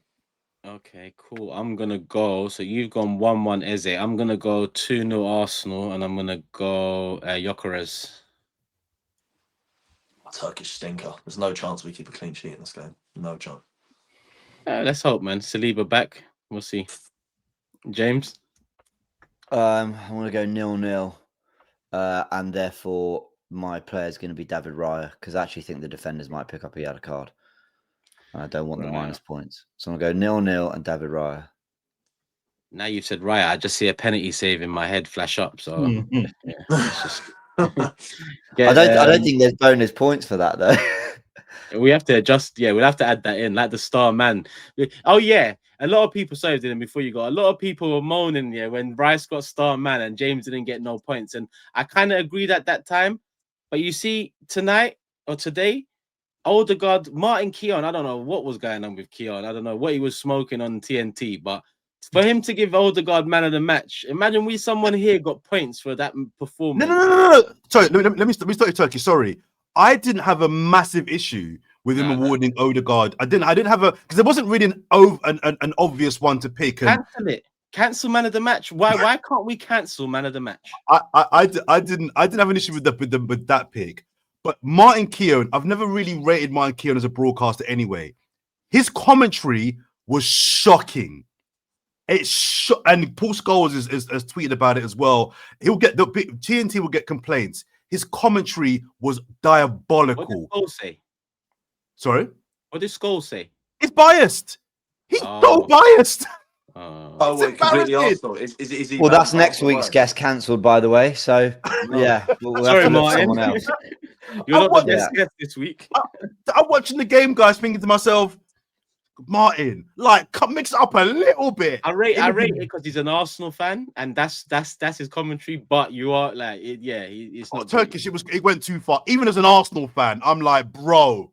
Okay, cool. I'm gonna go. So you've gone 1-1 Eze. I'm gonna go 2-0 Arsenal, and I'm gonna go Gyökeres. Turkish stinker. There's no chance we keep a clean sheet in this game. No chance. Let's hope, man. Saliba back. We'll see. James. I'm going to go 0-0, and therefore my player is going to be David Raya, because I actually think the defenders might pick up a yellow card. I don't want the minus points, so I'm going to go 0-0 and David Raya. Now you've said Raya, I just see a penalty save in my head flash up. So yeah, let's just I don't think there's bonus points for that though. We have to adjust. Yeah, we'll have to add that in, like the star man. Oh yeah, a lot of people. Sorry, didn't before you go. A lot of people were moaning, yeah, when Rice got star man and James didn't get no points, and I kind of agreed at that time. But you see, tonight or today, Odegaard, Martin Keown. I don't know what was going on with Keown. I don't know what he was smoking on TNT, but for him to give Odegaard man of the match, imagine someone here got points for that performance. No. Sorry, let me start you, Turkey. Sorry. I didn't have a massive issue with him awarding Odegaard. I didn't have a, because there wasn't really an obvious one to pick. Cancel it. Cancel man of the match. Why can't we cancel man of the match? I didn't have an issue with that pick. But Martin Keown, I've never really rated Martin Keown as a broadcaster anyway. His commentary was shocking. And Paul Scholes has tweeted about it as well. TNT will get complaints. His commentary was diabolical. What did Scholes say? Sorry? What did Scholes say? He's biased. He's so biased. Completely Arsenal. Is he? Well, that's next week's guest cancelled, by the way. So yeah, we'll sorry, have to look Martin. someone else. You're not the best guest this week. I'm watching the game, guys, thinking to myself, Martin, like, mix it up a little bit. I rate it because he's an Arsenal fan, and that's his commentary. But you are like, it's not Turkish. It went too far. Even as an Arsenal fan, I'm like, bro.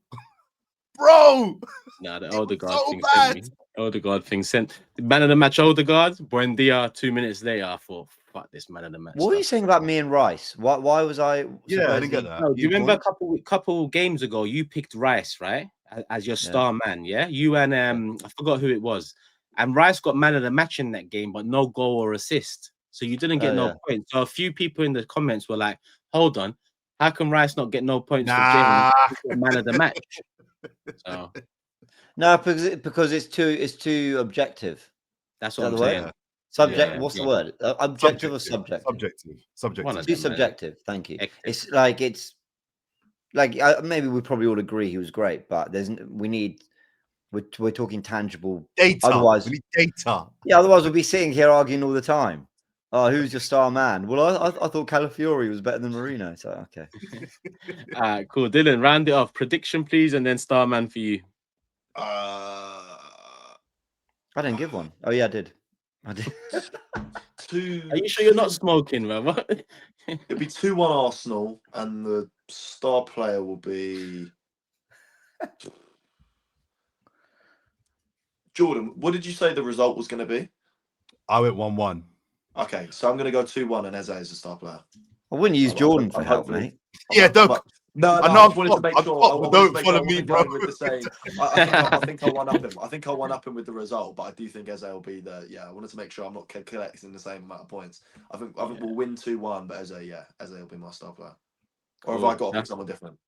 Nah, the Odegaard thing sent me. Odegaard thing sent the man of the match. Odegaard, Buendia. 2 minutes later, I thought, fuck this man of the match. What were you saying about me and Rice? Why was I? Yeah, I didn't get that. No, do you remember a couple games ago? You picked Rice, right, as your star man. Yeah, you and I forgot who it was. And Rice got man of the match in that game, but no goal or assist. So you didn't get no points. So a few people in the comments were like, "Hold on, how can Rice not get no points for James, man of the match?" So. No, because it's too objective. That's what I'm saying. Subject. What's the word? Objective or subjective? Subjective. Too subjective. Thank you. It's like maybe we probably all agree he was great, but we're talking tangible data. Otherwise, we need data. Yeah, otherwise we'll be sitting here arguing all the time. Oh, who's your star man? Well, I thought Calafiori was better than Marino. So okay. All right, cool. Dylan, round it off. Prediction, please, and then star man for you. I didn't give one. Oh yeah, I did. Are you sure you're not smoking, bro? It'll be 2-1 Arsenal, and the star player will be Jordan. What did you say the result was going to be? I went 1-1. Okay, so I'm going to go 2-1, and Eze is the star player. I wouldn't use Jordan for help, mate. Yeah, don't. No, I just wanted to make sure. Don't follow me, bro. I think I'll one up him. I think I'll one up him with the result, but I do think Eze will be the. Yeah, I wanted to make sure I'm not collecting the same amount of points. I think we'll win 2-1, but Eze will be my star player. Or have I got to pick someone different?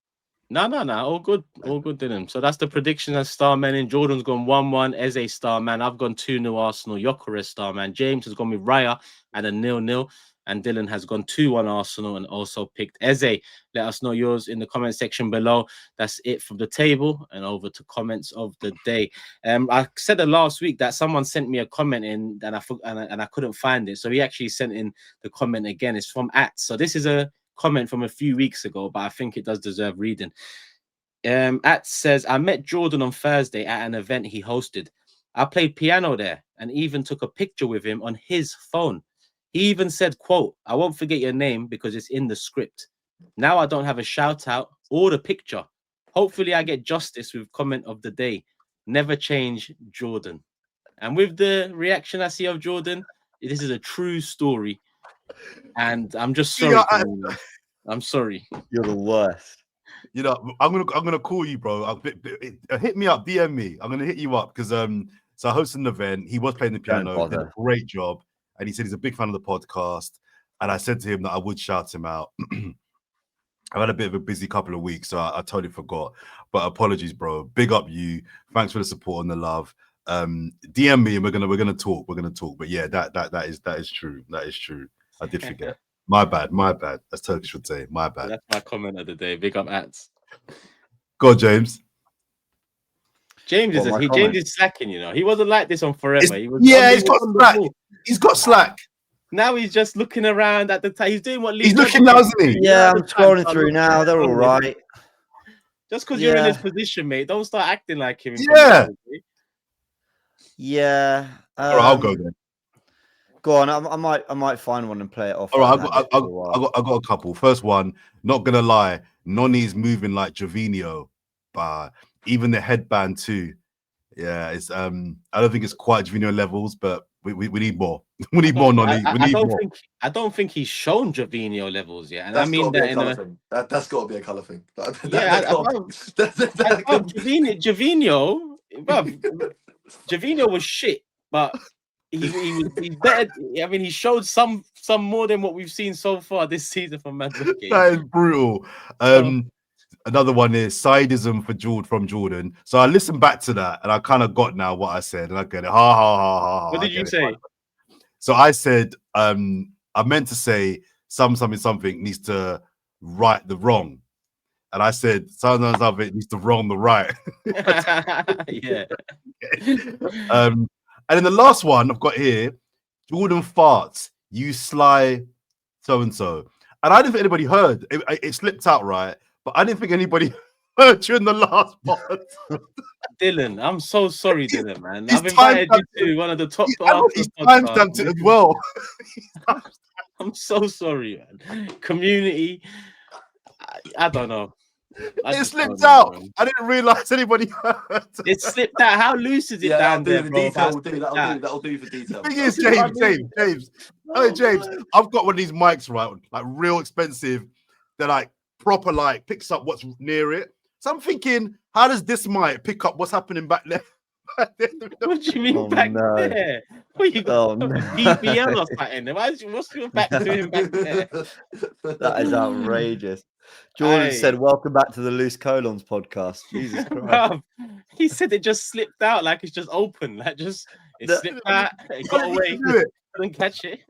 No. All good, Dylan. So that's the prediction as star man. And Jordan's gone 1-1, Eze star man. I've gone 2-0 Arsenal, Gyökeres star man. James has gone with Raya and a 0-0. And Dylan has gone 2-1 Arsenal and also picked Eze. Let us know yours in the comment section below. That's it from the table and over to comments of the day. I said it last week that someone sent me a comment in and I couldn't find it. So he actually sent in the comment again. It's from At. So this is a comment from a few weeks ago, but I think it does deserve reading. At says, I met Jordan on Thursday at an event he hosted. I played piano there and even took a picture with him on his phone. He even said, quote, I won't forget your name because it's in the script. Now I don't have a shout out or the picture. Hopefully I get justice with comment of the day. Never change, Jordan. And with the reaction I see of Jordan, this is a true story. and I'm just See, sorry. I'm sorry. You're the worst. You know, I'm gonna call you, bro. Hit me up, DM me. I'm gonna hit you up because so I hosted an event. He was playing the piano, Don't did a bother. great job, and he said he's a big fan of the podcast. And I said to him that I would shout him out. I've had a bit of a busy couple of weeks, so I totally forgot. But apologies, bro. Big up you. Thanks for the support and the love. DM me and we're gonna talk. We're gonna talk. But yeah, that is true. That is true. I did forget. My bad. As Turkish would say, my bad. That's my comment of the day. Big up Ats. Go on, James. James is slacking, you know. He wasn't like this on Forever. He's got slack. He's got slack. Now he's just looking around at the time. He's doing what he's looking now, isn't he? Yeah, I'm scrolling through now. They're all right. Just because you're in his position, mate, don't start acting like him. Yeah. All right, I'll go then. Go on. I might find one and play it off. All right, I got a couple. First one, not gonna lie, Noni's moving like Jovino, but even the headband too. Yeah, it's I don't think it's quite Jovino levels, but we need more. We need more, Noni. I don't think he's shown Jovino levels yet. And that's I mean that that's got to be a colour thing. Jovino, Jovino was shit, but he's better. I mean, he showed some more than what we've seen so far this season from Man City. That is brutal. Another one is sidism from Jordan. So I listened back to that and I kind of got now what I said and I get it. What did you say? So I said I meant to say something needs to right the wrong. And I said sometimes it needs to wrong the right. Yeah. And then the last one I've got here, Jordan farts, you sly so-and-so. And I didn't think anybody heard. It slipped out right. But I didn't think anybody heard you in the last part. Dylan, I'm so sorry, Dylan, man. I've invited you to one of the top. He's timestamped it as well. I'm so sorry, man. Community, I don't know. It slipped out. Man. I didn't realize anybody heard. It slipped out. How loose is it down there, bro? That'll do for detail. The thing is, James. Oh, James, I've got one of these mics, right? Like real expensive. They're like proper, like picks up what's near it. So I'm thinking, how does this mic pick up what's happening back there? What do you mean back there? What you got? BBL or something? What's your back doing back there? That is outrageous. Jordan said, "Welcome back to the Loose Colons podcast." Jesus Christ! He said it just slipped out, like it's just open, like just slipped out. It got away. Couldn't catch it.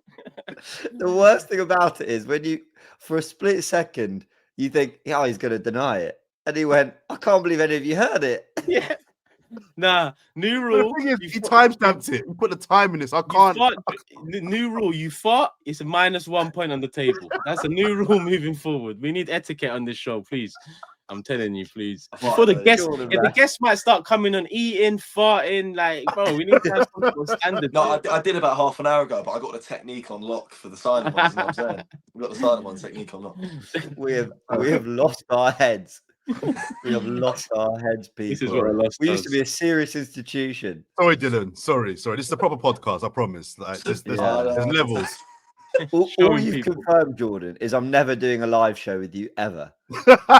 The worst thing about it is when you, for a split second, you think, "Yeah, he's going to deny it," and he went, "I can't believe any of you heard it." Yeah. Nah, new rule. The thing is, he timestamped it. We put the time in this. I can't. New rule. You fart, it's a -1 point on the table. That's a new rule moving forward. We need etiquette on this show, please. I'm telling you, please. Before the guests, the guests might start coming on eating, farting, like, bro, we need to have some sort of standard. No, I did about half an hour ago, but I got the technique on lock for the silent ones. You know what I'm saying? We got the silent one technique on lock. We have lost our heads. We have lost our heads, people. This is what I lost. We used to be a serious institution. Sorry, Dylan. Sorry. This is a proper podcast. I promise. Like, there's levels. All you've confirmed, Jordan, is I'm never doing a live show with you ever.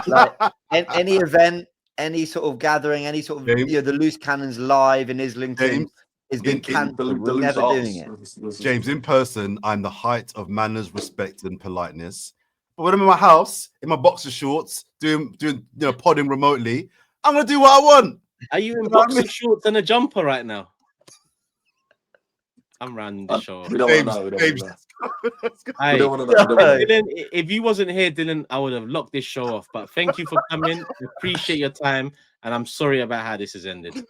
Like any event, any sort of gathering, any sort of the Loose Cannons live in Islington has been cancelled. We're never doing it. James, in person, I'm the height of manners, respect, and politeness. But when I'm in my house, in my boxer shorts, doing podding remotely, I'm gonna do what I want. Are you in boxer shorts and a jumper right now? I'm running the show. We don't want to know. We don't want to know. Dylan, if you wasn't here, Dylan, I would have locked this show off. But thank you for coming. Appreciate your time, and I'm sorry about how this has ended.